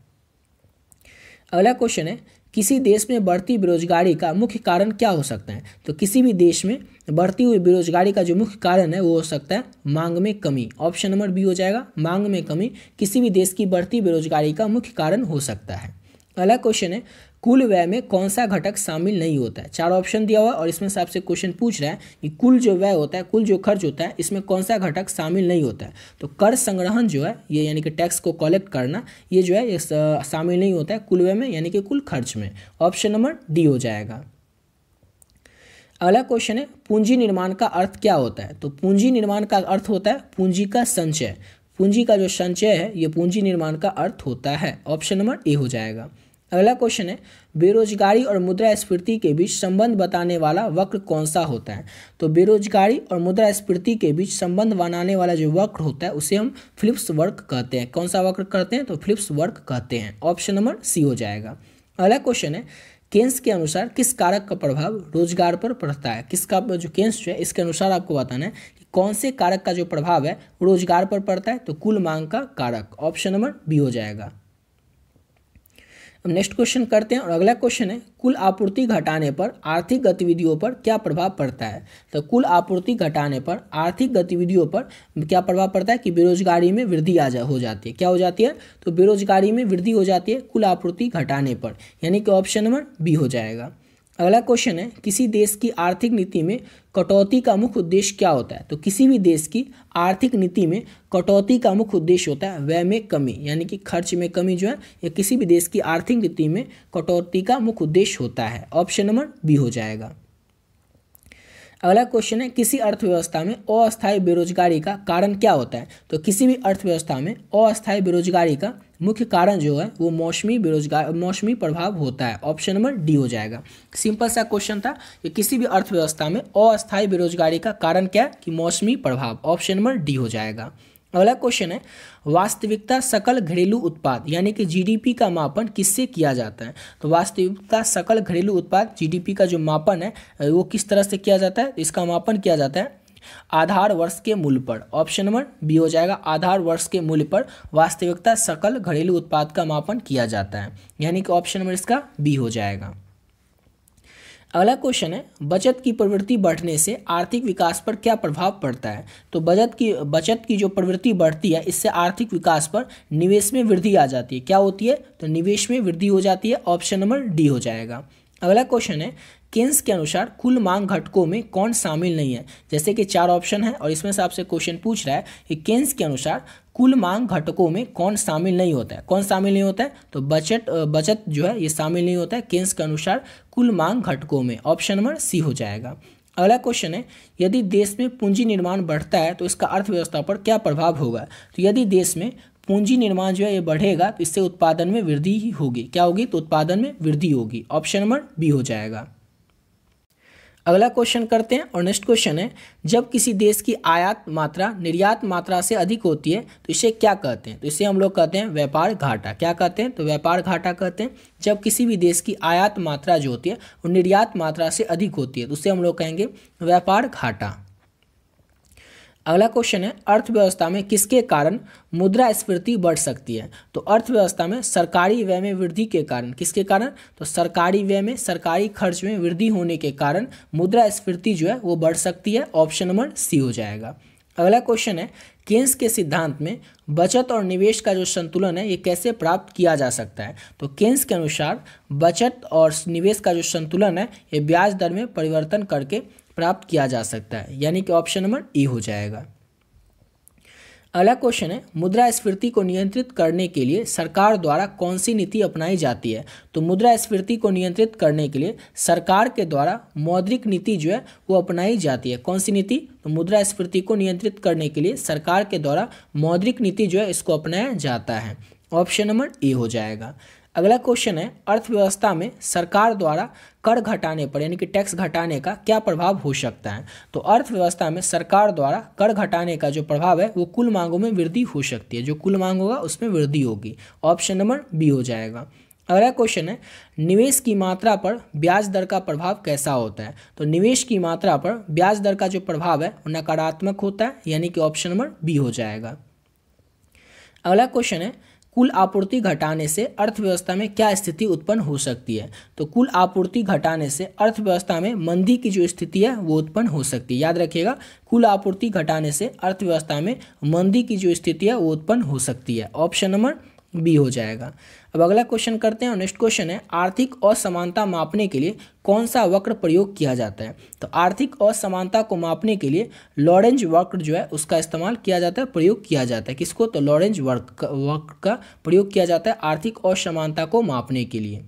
अगला क्वेश्चन है, किसी देश में बढ़ती बेरोजगारी का मुख्य कारण क्या हो सकता है? तो किसी भी देश में बढ़ती हुई बेरोजगारी का जो मुख्य कारण है वो हो सकता है मांग में कमी। ऑप्शन नंबर बी हो जाएगा। मांग में कमी किसी भी देश की बढ़ती बेरोजगारी का मुख्य कारण हो सकता है। अगला क्वेश्चन है, कुल व्यय में कौन सा घटक शामिल नहीं होता है? 4 ऑप्शन दिया हुआ है और इसमें से आपसे क्वेश्चन पूछ रहा है कि कुल जो व्यय होता है, कुल जो खर्च होता है इसमें कौन सा घटक शामिल नहीं होता है? तो कर संग्रहण जो है ये यानी कि टैक्स को कलेक्ट करना ये जो है ये शामिल नहीं होता है कुल व्यय में यानी कि कुल खर्च में। ऑप्शन नंबर डी हो जाएगा। अगला क्वेश्चन है, पूंजी निर्माण का अर्थ क्या होता है? तो पूंजी निर्माण का अर्थ होता है पूंजी का संचय। पूंजी का जो संचय है ये पूंजी निर्माण का अर्थ होता है। ऑप्शन नंबर ए हो जाएगा। अगला क्वेश्चन है, बेरोजगारी और मुद्रास्फीति के बीच संबंध बताने वाला वक्र कौन सा होता है? तो बेरोजगारी और मुद्रास्फीति के बीच संबंध बनाने वाला जो वक्र होता है उसे हम फिलिप्स वक्र कहते हैं। कौन सा वक्र कहते हैं? तो फिलिप्स वक्र कहते हैं। ऑप्शन नंबर सी हो जाएगा। अगला क्वेश्चन है, केन्स के अनुसार किस कारक का प्रभाव रोजगार पर पड़ता है? किसका जो केन्स जो है इसके अनुसार आपको बताना है कि कौन से कारक का जो प्रभाव है रोजगार पर पड़ता है? तो कुल मांग का कारक। ऑप्शन नंबर बी हो जाएगा। अब नेक्स्ट क्वेश्चन करते हैं और अगला क्वेश्चन है, कुल आपूर्ति घटाने पर आर्थिक गतिविधियों पर क्या प्रभाव पड़ता है? तो कुल आपूर्ति घटाने पर आर्थिक गतिविधियों पर क्या प्रभाव पड़ता है कि बेरोजगारी में वृद्धि हो जाती है। क्या हो जाती है? तो बेरोजगारी में वृद्धि हो जाती है कुल आपूर्ति घटाने पर, यानी कि ऑप्शन नंबर बी हो जाएगा। अगला क्वेश्चन है, किसी देश की आर्थिक नीति में कटौती का मुख्य उद्देश्य क्या होता है? तो किसी भी देश की आर्थिक नीति में कटौती का मुख्य उद्देश्य होता है व्यय में कमी, यानी कि खर्च में कमी जो है, या किसी भी देश की आर्थिक नीति में कटौती का मुख्य उद्देश्य होता है। ऑप्शन नंबर बी हो जाएगा। अगला क्वेश्चन है, किसी अर्थव्यवस्था में अस्थायी बेरोजगारी का कारण क्या होता है? तो किसी भी अर्थव्यवस्था में अस्थायी बेरोजगारी का मुख्य कारण जो है वो मौसमी प्रभाव होता है। ऑप्शन नंबर डी हो जाएगा। सिंपल सा क्वेश्चन था कि किसी भी अर्थव्यवस्था में अस्थायी बेरोजगारी का कारण क्या है कि मौसमी प्रभाव। ऑप्शन नंबर डी हो जाएगा। अगला क्वेश्चन है, वास्तविकता सकल घरेलू उत्पाद यानी कि जीडीपी का मापन किससे किया जाता है? तो वास्तविकता सकल घरेलू उत्पाद जीडीपी का जो मापन है वो किस तरह से किया जाता है? इसका मापन किया जाता है आधार वर्ष के मूल्य पर। ऑप्शन नंबर बी हो जाएगा। आधार वर्ष के मूल्य पर वास्तविकता सकल घरेलू उत्पाद का मापन किया जाता है, यानी कि ऑप्शन नंबर इसका बी हो जाएगा। अगला क्वेश्चन है, बचत की प्रवृत्ति बढ़ने से आर्थिक विकास पर क्या प्रभाव पड़ता है? तो बचत की जो प्रवृत्ति बढ़ती है इससे आर्थिक विकास पर निवेश में वृद्धि आ जाती है। क्या होती है? तो निवेश में वृद्धि हो जाती है। ऑप्शन नंबर डी हो जाएगा। अगला क्वेश्चन है, केन्स के अनुसार कुल मांग घटकों में कौन शामिल नहीं है? जैसे कि 4 ऑप्शन है और इसमें से आपसे क्वेश्चन पूछ रहा है कि केन्स के अनुसार कुल मांग घटकों में कौन शामिल नहीं होता है। कौन शामिल नहीं होता है? तो बचत जो है ये शामिल नहीं होता है केन्स के अनुसार कुल मांग घटकों में। ऑप्शन नंबर सी हो जाएगा। अगला क्वेश्चन है, यदि देश में पूंजी निर्माण बढ़ता है तो इसका अर्थव्यवस्था पर क्या प्रभाव होगा? तो यदि देश में पूंजी निर्माण जो है ये बढ़ेगा तो इससे उत्पादन में वृद्धि ही होगी। क्या होगी? तो उत्पादन में वृद्धि होगी। ऑप्शन नंबर बी हो जाएगा। अगला क्वेश्चन करते हैं और नेक्स्ट क्वेश्चन है, जब किसी देश की आयात मात्रा निर्यात मात्रा से अधिक होती है तो इसे क्या कहते हैं? तो इसे हम लोग कहते हैं व्यापार घाटा। क्या कहते हैं? तो व्यापार घाटा कहते हैं। जब किसी भी देश की आयात मात्रा जो होती है वो निर्यात मात्रा से अधिक होती है तो उसे हम लोग कहेंगे व्यापार घाटा। अगला क्वेश्चन है, अर्थव्यवस्था में किसके कारण मुद्रास्फीति बढ़ सकती है? तो अर्थव्यवस्था में सरकारी व्यय में वृद्धि के कारण। किसके कारण? तो सरकारी व्यय में, सरकारी खर्च में वृद्धि होने के कारण मुद्रास्फीति जो है वो बढ़ सकती है। ऑप्शन नंबर सी हो जाएगा। अगला क्वेश्चन है, केन्स के सिद्धांत में बचत और निवेश का जो संतुलन है ये कैसे प्राप्त किया जा सकता है? तो केन्स के अनुसार बचत और निवेश का जो संतुलन है ये ब्याज दर में परिवर्तन करके प्राप्त किया जा सकता है, यानी कि ऑप्शन नंबर ए हो जाएगा। अगला क्वेश्चन है, मुद्रास्फीति को नियंत्रित करने के लिए सरकार द्वारा कौन सी नीति अपनाई जाती है? तो मुद्रास्फीति को नियंत्रित करने के लिए सरकार के द्वारा मौद्रिक नीति जो है वो अपनाई जाती है। कौन सी नीति? तो मुद्रास्फीति को नियंत्रित करने के लिए सरकार के द्वारा मौद्रिक नीति जो है इसको अपनाया जाता है। ऑप्शन नंबर ए हो जाएगा। अगला क्वेश्चन है, अर्थव्यवस्था में सरकार द्वारा कर घटाने पर यानी कि टैक्स घटाने का क्या प्रभाव हो सकता है? तो अर्थव्यवस्था में सरकार द्वारा कर घटाने का जो प्रभाव है वो कुल मांगों में वृद्धि हो सकती है। जो कुल मांग होगा उसमें वृद्धि होगी। ऑप्शन नंबर बी हो जाएगा। अगला क्वेश्चन है, निवेश की मात्रा पर ब्याज दर का प्रभाव कैसा होता है? तो निवेश की मात्रा पर ब्याज दर का जो प्रभाव है वो नकारात्मक होता है, यानी कि ऑप्शन नंबर बी हो जाएगा। अगला क्वेश्चन है, कुल आपूर्ति घटाने से अर्थव्यवस्था में क्या स्थिति उत्पन्न हो सकती है? तो कुल आपूर्ति घटाने से अर्थव्यवस्था में मंदी की जो स्थिति है वो उत्पन्न हो सकती है। याद रखिएगा, कुल आपूर्ति घटाने से अर्थव्यवस्था में मंदी की जो स्थिति है वो उत्पन्न हो सकती है। ऑप्शन नंबर बी हो जाएगा। अब अगला क्वेश्चन करते हैं और नेक्स्ट क्वेश्चन है, आर्थिक असमानता मापने के लिए कौन सा वक्र प्रयोग किया जाता है? तो आर्थिक असमानता को मापने के लिए लॉरेंज वक्र जो है उसका इस्तेमाल किया जाता है, प्रयोग किया जाता है। किसको? तो लॉरेंज वक्र का प्रयोग किया जाता है आर्थिक असमानता को मापने के लिए।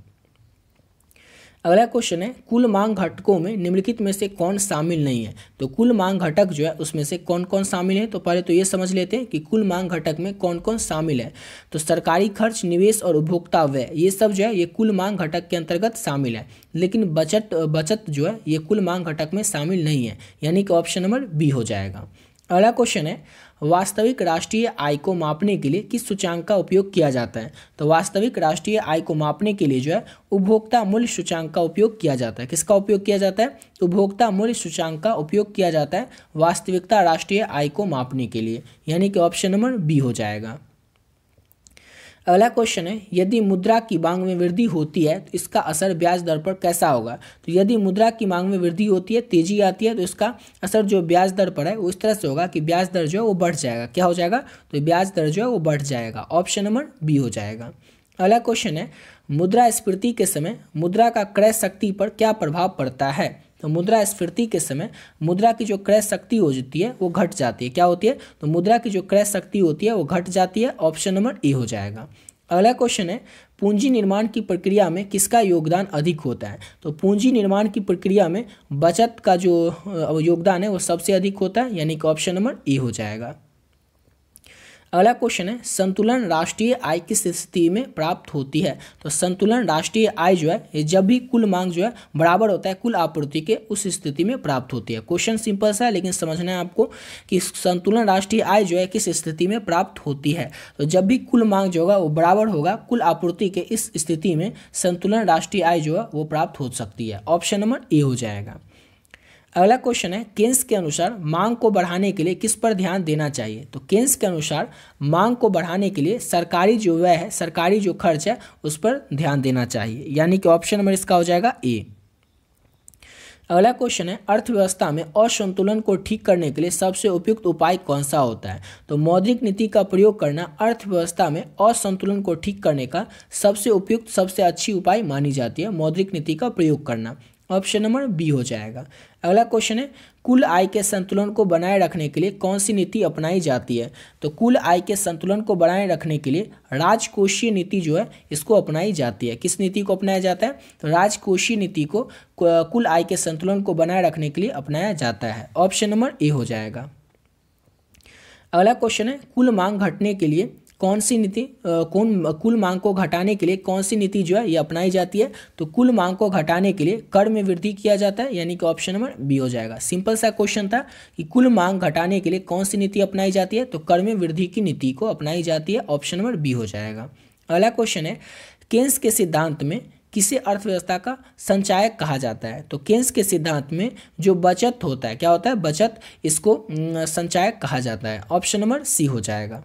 अगला क्वेश्चन है, कुल मांग घटकों में निम्नलिखित में से कौन शामिल नहीं है? तो कुल मांग घटक जो है उसमें से कौन कौन शामिल है? तो पहले तो ये समझ लेते हैं कि कुल मांग घटक में कौन कौन शामिल है। तो सरकारी खर्च, निवेश और उपभोक्ता व्यय ये सब जो है ये कुल मांग घटक के अंतर्गत शामिल है, लेकिन बचत जो है ये कुल मांग घटक में शामिल नहीं है, यानी कि ऑप्शन नंबर बी हो जाएगा। अगला क्वेश्चन है, वास्तविक राष्ट्रीय आय को मापने के लिए किस सूचांक का उपयोग किया जाता है? तो वास्तविक राष्ट्रीय आय को मापने के लिए जो है उपभोक्ता मूल्य सूचांक का उपयोग किया जाता है। किसका उपयोग किया जाता है? उपभोक्ता मूल्य सूचांक का उपयोग किया जाता है वास्तविकता राष्ट्रीय आय को मापने के लिए, यानी कि ऑप्शन नंबर बी हो जाएगा। अगला क्वेश्चन है, यदि मुद्रा की मांग में वृद्धि होती है तो इसका असर ब्याज दर पर कैसा होगा? तो यदि मुद्रा की मांग में वृद्धि होती है, तेजी आती है, तो इसका असर जो ब्याज दर पर है वो इस तरह से होगा कि ब्याज दर जो है वो बढ़ जाएगा। क्या हो जाएगा? तो ब्याज दर जो है वो बढ़ जाएगा। ऑप्शन नंबर बी हो जाएगा। अगला क्वेश्चन है, मुद्रास्फीति के समय मुद्रा का क्रय शक्ति पर क्या प्रभाव पड़ता है? तो मुद्रास्फीति के समय मुद्रा की जो क्रय शक्ति होती है वो घट जाती है। क्या होती है? तो मुद्रा की जो क्रय शक्ति होती है वो घट जाती है। ऑप्शन नंबर ए हो जाएगा। अगला क्वेश्चन है, पूंजी निर्माण की प्रक्रिया में किसका योगदान अधिक होता है? तो पूंजी निर्माण की प्रक्रिया में बचत का जो योगदान है वो सबसे अधिक होता है, यानी कि ऑप्शन नंबर ए हो जाएगा। अगला क्वेश्चन है, संतुलन राष्ट्रीय आय किस स्थिति में प्राप्त होती है? तो संतुलन राष्ट्रीय आय जो है ये जब भी कुल मांग जो है बराबर होता है कुल आपूर्ति के, उस स्थिति में प्राप्त होती है। क्वेश्चन सिंपल सा है, लेकिन समझना है आपको कि संतुलन राष्ट्रीय आय जो है किस स्थिति में प्राप्त होती है। तो जब भी कुल मांग जो होगा वो बराबर होगा कुल आपूर्ति के, इस स्थिति में संतुलन राष्ट्रीय आय जो है वो प्राप्त हो सकती है। ऑप्शन नंबर ए हो जाएगा। अगला क्वेश्चन है, केन्स के अनुसार मांग को बढ़ाने के लिए किस पर ध्यान देना चाहिए? तो केन्स के अनुसार मांग को बढ़ाने के लिए सरकारी जो व्यय है, सरकारी जो खर्च है उस पर ध्यान देना चाहिए, यानी कि ऑप्शन नंबर इसका हो जाएगा ए। अगला क्वेश्चन है, अर्थव्यवस्था में असंतुलन को ठीक करने के लिए सबसे उपयुक्त उपाय कौन सा होता है? तो मौद्रिक नीति का प्रयोग करना अर्थव्यवस्था में असंतुलन को ठीक करने का सबसे उपयुक्त, सबसे अच्छी उपाय मानी जाती है, मौद्रिक नीति का प्रयोग करना। ऑप्शन नंबर बी हो जाएगा। अगला क्वेश्चन है, कुल आय के संतुलन को बनाए रखने के लिए कौन सी नीति अपनाई जाती है? तो कुल आय के संतुलन को बनाए रखने के लिए राजकोषीय नीति जो है इसको अपनाई जाती है। किस नीति को अपनाया जाता है? तो राजकोषीय नीति को कुल आय के संतुलन को बनाए रखने के लिए अपनाया जाता है। ऑप्शन नंबर ए हो जाएगा। अगला क्वेश्चन है, कुल मांग घटने के लिए कौन सी नीति कुल मांग को घटाने के लिए कौन सी नीति जो है ये अपनाई जाती है? तो कुल मांग को घटाने के लिए कर में वृद्धि किया जाता है, यानी कि ऑप्शन नंबर बी हो जाएगा। सिंपल सा क्वेश्चन था कि कुल मांग घटाने के लिए कौन सी नीति अपनाई जाती है? तो कर में वृद्धि की नीति को अपनाई जाती है। ऑप्शन नंबर बी हो जाएगा। अगला क्वेश्चन है, केन्स के सिद्धांत में किसे अर्थव्यवस्था का संचायक कहा जाता है? तो केन्स के सिद्धांत में जो बचत होता है, क्या होता है? बचत, इसको संचायक कहा जाता है। ऑप्शन नंबर सी हो जाएगा।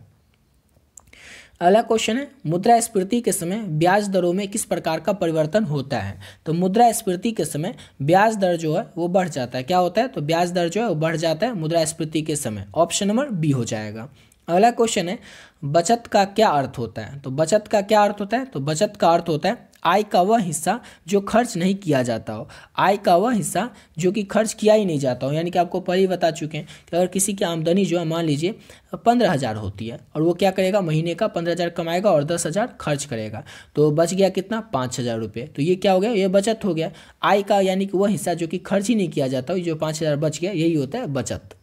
अगला क्वेश्चन है, मुद्रास्फीति के समय ब्याज दरों में किस प्रकार का परिवर्तन होता है? तो मुद्रास्फीति के समय ब्याज दर जो है वो बढ़ जाता है। क्या होता है? तो ब्याज दर जो है वो बढ़ जाता है मुद्रास्फीति के समय। ऑप्शन नंबर बी हो जाएगा। अगला क्वेश्चन है, बचत का क्या अर्थ होता है? तो बचत का क्या अर्थ होता है? तो बचत का अर्थ होता है आय का वह हिस्सा जो खर्च नहीं किया जाता हो, आय का वह हिस्सा जो कि खर्च किया ही नहीं जाता हो। यानी कि आपको पहले ही बता चुके हैं कि अगर किसी की आमदनी जो है मान लीजिए 15,000 होती है और वो क्या करेगा, महीने का 15,000 कमाएगा और 10,000 खर्च करेगा, तो बच गया कितना? 5,000 रुपये। तो ये क्या हो गया? ये बचत हो गया। आय का यानी कि वह हिस्सा जो कि खर्च ही नहीं किया जाता हो, जो 5,000 बच गया, यही होता है बचत।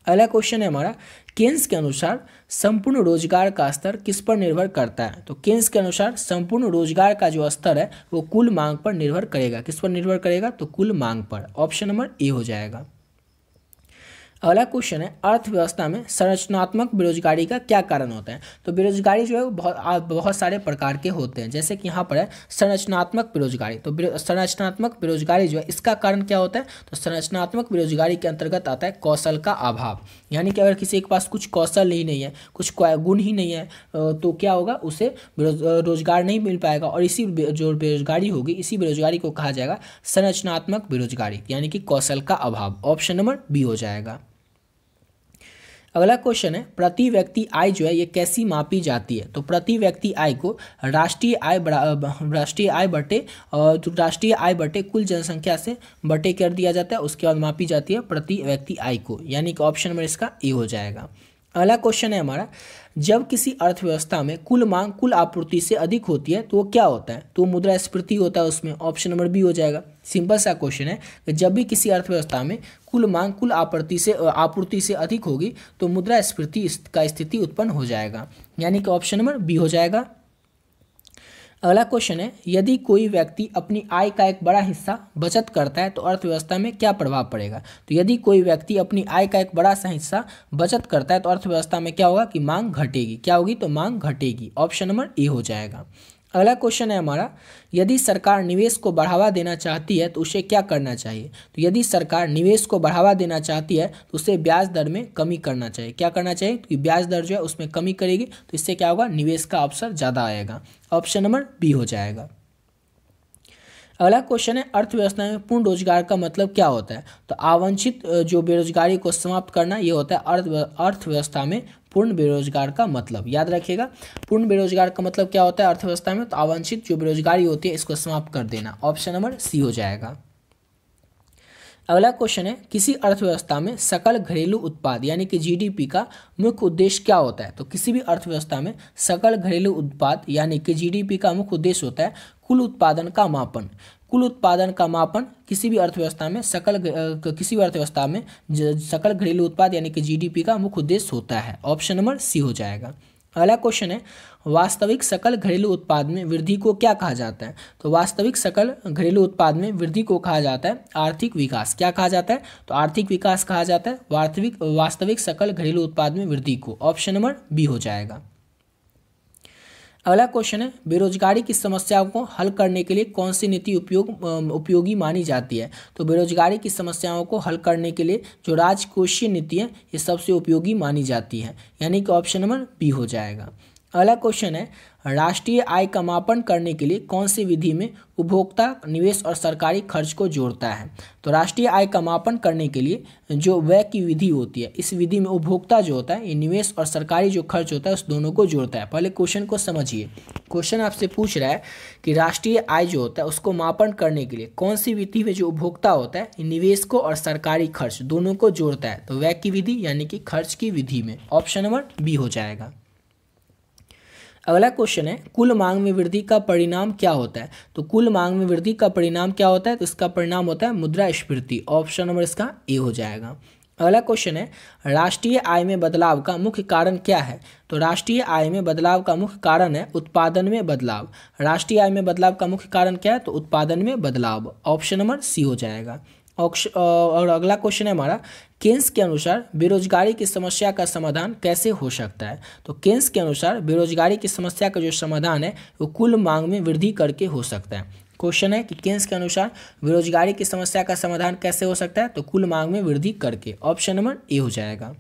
अगला क्वेश्चन है हमारा, केन्स के अनुसार संपूर्ण रोजगार का स्तर किस पर निर्भर करता है? तो केन्स के अनुसार संपूर्ण रोजगार का जो स्तर है वो कुल मांग पर निर्भर करेगा। किस पर निर्भर करेगा? तो कुल मांग पर। ऑप्शन नंबर ए हो जाएगा। अगला क्वेश्चन है, अर्थव्यवस्था में संरचनात्मक बेरोजगारी का क्या कारण होता है? तो बेरोजगारी जो है वो बहुत सारे प्रकार के होते हैं, जैसे कि यहाँ पर है संरचनात्मक बेरोजगारी। तो संरचनात्मक बेरोजगारी जो है इसका कारण क्या होता है? तो संरचनात्मक बेरोजगारी के अंतर्गत आता है कौशल का अभाव। यानी कि अगर किसी के पास कुछ कौशल ही नहीं है, कुछ गुण ही नहीं है, तो क्या होगा? उसे रोजगार नहीं मिल पाएगा, और इसी जो बेरोजगारी होगी, इसी बेरोजगारी को कहा जाएगा संरचनात्मक बेरोजगारी, यानी कि कौशल का अभाव। ऑप्शन नंबर बी हो जाएगा। अगला क्वेश्चन है, प्रति व्यक्ति आय जो है ये कैसी मापी जाती है? तो प्रति व्यक्ति आय को राष्ट्रीय आय बटे कुल जनसंख्या से बटे कर दिया जाता है, उसके बाद मापी जाती है प्रति व्यक्ति आय को, यानी कि ऑप्शन नंबर इसका ए हो जाएगा। अगला क्वेश्चन है हमारा, जब किसी अर्थव्यवस्था में कुल मांग कुल आपूर्ति से अधिक होती है तो वो क्या होता है? तो मुद्रास्फीति होता है उसमें। ऑप्शन नंबर बी हो जाएगा। सिंपल सा क्वेश्चन है कि जब भी किसी अर्थव्यवस्था में कुल मांग कुल आपूर्ति से अधिक होगी तो मुद्रास्फीति का स्थिति उत्पन्न हो जाएगा, यानी कि ऑप्शन नंबर बी हो जाएगा। अगला क्वेश्चन है, यदि कोई व्यक्ति अपनी आय का एक बड़ा हिस्सा बचत करता है तो अर्थव्यवस्था में क्या प्रभाव पड़ेगा? तो यदि कोई व्यक्ति अपनी आय का एक बड़ा सा हिस्सा बचत करता है तो अर्थव्यवस्था में क्या होगा? कि मांग घटेगी। क्या होगी? तो मांग घटेगी। ऑप्शन नंबर ए हो जाएगा। अगला क्वेश्चन है हमारा, यदि सरकार निवेश को बढ़ावा देना चाहती है तो उसे क्या करना चाहिए? तो यदि सरकार निवेश को बढ़ावा देना चाहती है तो उसे ब्याज दर में कमी करना चाहिए। क्या करना चाहिए? क्योंकि ब्याज दर जो है उसमें कमी करेगी तो इससे क्या होगा? निवेश का अवसर ज़्यादा आएगा। ऑप्शन नंबर बी हो जाएगा। अगला क्वेश्चन है अर्थव्यवस्था में पूर्ण रोजगार का मतलब क्या होता है? तो आवांछित जो बेरोजगारी को समाप्त करना, ये होता है अर्थव्यवस्था में पूर्ण बेरोजगार का मतलब। याद रखिएगा, पूर्ण बेरोजगार का मतलब क्या होता है अर्थव्यवस्था में? तो आवांछित जो बेरोजगारी होती है इसको समाप्त कर देना। ऑप्शन नंबर सी हो जाएगा। अगला क्वेश्चन है किसी अर्थव्यवस्था में सकल घरेलू उत्पाद यानी कि जीडीपी का मुख्य उद्देश्य क्या होता है? तो किसी भी अर्थव्यवस्था में सकल घरेलू उत्पाद यानी कि जीडीपी का मुख्य उद्देश्य होता है कुल उत्पादन का मापन। कुल उत्पादन का मापन किसी भी अर्थव्यवस्था में सकल घरेलू उत्पाद यानी कि जीडीपी का मुख्य उद्देश्य होता है। ऑप्शन नंबर सी हो जाएगा। अगला क्वेश्चन है वास्तविक सकल घरेलू उत्पाद में वृद्धि को क्या कहा जाता है? तो वास्तविक सकल घरेलू उत्पाद में वृद्धि को कहा जाता है आर्थिक विकास। क्या कहा जाता है? तो आर्थिक विकास कहा जाता है वास्तविक सकल घरेलू उत्पाद में वृद्धि को। ऑप्शन नंबर बी हो जाएगा। अगला क्वेश्चन है बेरोजगारी की समस्या को हल करने के लिए कौन सी नीति उपयोगी मानी जाती है? तो बेरोजगारी की समस्याओं को हल करने के लिए जो राजकोषीय नीति है ये सबसे उपयोगी मानी जाती है, यानी कि ऑप्शन नंबर बी हो जाएगा। अगला क्वेश्चन है राष्ट्रीय आय का मापन करने के लिए कौन सी विधि में उपभोक्ता, निवेश और सरकारी खर्च को जोड़ता है? तो राष्ट्रीय आय का मापन करने के लिए जो व्यय की विधि होती है, इस विधि में उपभोक्ता जो होता है, ये निवेश और सरकारी जो खर्च होता है उस दोनों को जोड़ता है। पहले क्वेश्चन को समझिए। क्वेश्चन आपसे पूछ रहा है कि राष्ट्रीय आय जो होता है उसको मापन करने के लिए कौन सी विधि में जो उपभोक्ता होता है निवेश को और सरकारी खर्च दोनों को जोड़ता है? तो व्यय की विधि यानी कि खर्च की विधि में। ऑप्शन नंबर बी हो जाएगा। अगला क्वेश्चन है कुल मांग में वृद्धि का परिणाम क्या होता है? तो कुल मांग में वृद्धि का परिणाम क्या होता है? तो इसका परिणाम होता है मुद्रास्फीति। ऑप्शन नंबर इसका ए हो जाएगा। अगला क्वेश्चन है राष्ट्रीय आय में बदलाव का मुख्य कारण क्या है? तो राष्ट्रीय आय में बदलाव का मुख्य कारण है उत्पादन में बदलाव। राष्ट्रीय आय में बदलाव का मुख्य कारण क्या है? तो उत्पादन में बदलाव। ऑप्शन नंबर सी हो जाएगा। और अगला क्वेश्चन है हमारा केन्स के अनुसार बेरोजगारी की समस्या का समाधान कैसे हो सकता है? तो केन्स के अनुसार बेरोजगारी की समस्या का जो समाधान है वो कुल मांग में वृद्धि करके हो सकता है। क्वेश्चन है कि केन्स के अनुसार बेरोजगारी की समस्या का समाधान कैसे हो सकता है? तो कुल मांग में वृद्धि करके। ऑप्शन नंबर ए हो जाएगा।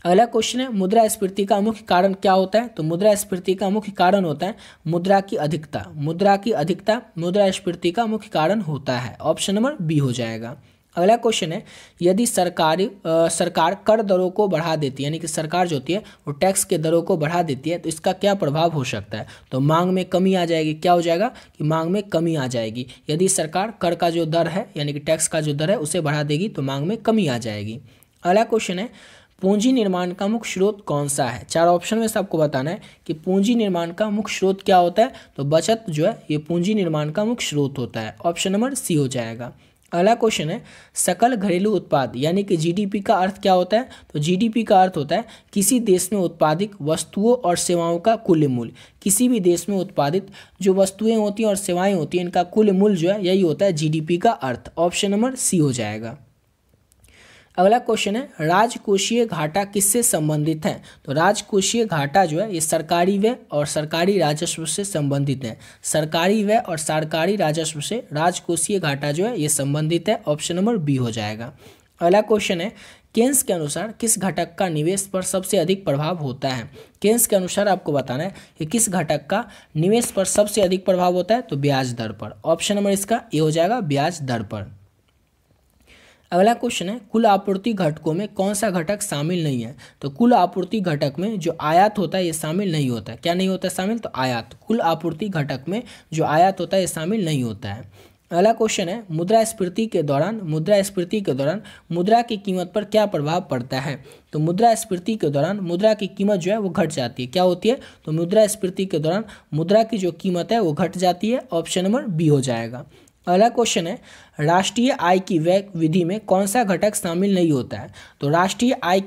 अगला क्वेश्चन है मुद्रास्फीति का मुख्य कारण क्या होता है? तो मुद्रास्फीति का मुख्य कारण होता है मुद्रा की अधिकता। मुद्रा की अधिकता मुद्रास्फीति का मुख्य कारण होता है। ऑप्शन नंबर बी हो जाएगा। अगला क्वेश्चन है यदि सरकार कर दरों को बढ़ा देती है, यानी कि सरकार जो होती है वो टैक्स के दरों को बढ़ा देती है, तो इसका क्या प्रभाव हो सकता है? तो मांग में कमी आ जाएगी। क्या हो जाएगा कि मांग में कमी आ जाएगी। यदि सरकार कर का जो दर है यानी कि टैक्स का जो दर है उसे बढ़ा देगी तो मांग में कमी आ जाएगी। अगला क्वेश्चन है पूंजी निर्माण का मुख्य स्रोत कौन सा है? चार ऑप्शन में से आपको बताना है कि पूंजी निर्माण का मुख्य स्रोत क्या होता है। तो बचत जो है ये पूंजी निर्माण का मुख्य स्रोत होता है। ऑप्शन नंबर सी हो जाएगा। अगला क्वेश्चन है सकल घरेलू उत्पाद यानी कि जीडीपी का अर्थ क्या होता है? तो जीडीपी का अर्थ होता है किसी देश में उत्पादित वस्तुओं और सेवाओं का कुल मूल्य। किसी भी देश में उत्पादित जो वस्तुएं होती हैं और सेवाएं होती हैं इनका कुल मूल्य जो है यही होता है जीडीपी का अर्थ। ऑप्शन नंबर सी हो जाएगा। अगला क्वेश्चन है राजकोषीय घाटा किससे संबंधित है? तो राजकोषीय घाटा जो है ये सरकारी व्यय और सरकारी राजस्व से संबंधित है। सरकारी व्यय और सरकारी राजस्व से राजकोषीय घाटा जो है ये संबंधित है। ऑप्शन नंबर बी हो जाएगा। अगला क्वेश्चन है केन्स के अनुसार किस घटक का निवेश पर सबसे अधिक प्रभाव होता है? केन्स के अनुसार आपको बताना है कि किस घटक का निवेश पर सबसे अधिक प्रभाव होता है? तो ब्याज दर पर। ऑप्शन नंबर इसका ए हो जाएगा, ब्याज दर पर। अगला क्वेश्चन है कुल आपूर्ति घटकों में कौन सा घटक शामिल नहीं है? तो कुल आपूर्ति घटक में जो आयात होता है ये शामिल नहीं होता है। क्या नहीं होता है शामिल? तो आयात। कुल आपूर्ति घटक में जो आयात होता है ये शामिल नहीं होता है। अगला क्वेश्चन है मुद्रास्फीति के दौरान मुद्रा की कीमत पर क्या प्रभाव पड़ता है? तो मुद्रास्फीति के दौरान मुद्रा की कीमत जो है वो घट जाती है। क्या होती है? तो मुद्रास्फीति के दौरान मुद्रा की जो कीमत है वो घट जाती है। ऑप्शन नंबर बी हो जाएगा। अगला क्वेश्चन है राष्ट्रीय आय की व्यय विधि में कौन सा घटक शामिल नहीं होता है? तो राष्ट्रीय आय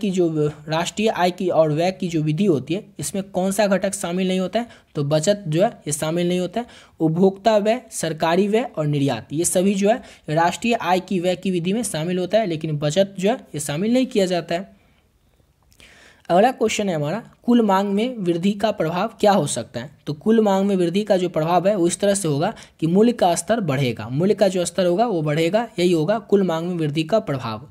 की और व्यय की जो विधि होती है इसमें कौन सा घटक शामिल नहीं होता है? तो बचत जो है ये शामिल नहीं होता है। उपभोक्ता व्यय, सरकारी व्यय और निर्यात ये सभी जो है राष्ट्रीय आय की व्यय की विधि में शामिल होता है, लेकिन बचत जो है ये शामिल नहीं किया जाता है। अगला क्वेश्चन है हमारा कुल मांग में वृद्धि का प्रभाव क्या हो सकता है? तो कुल मांग में वृद्धि का जो प्रभाव है वो इस तरह से होगा कि मूल्य का स्तर बढ़ेगा। मूल्य का जो स्तर होगा वो बढ़ेगा, यही होगा कुल मांग में वृद्धि का प्रभाव।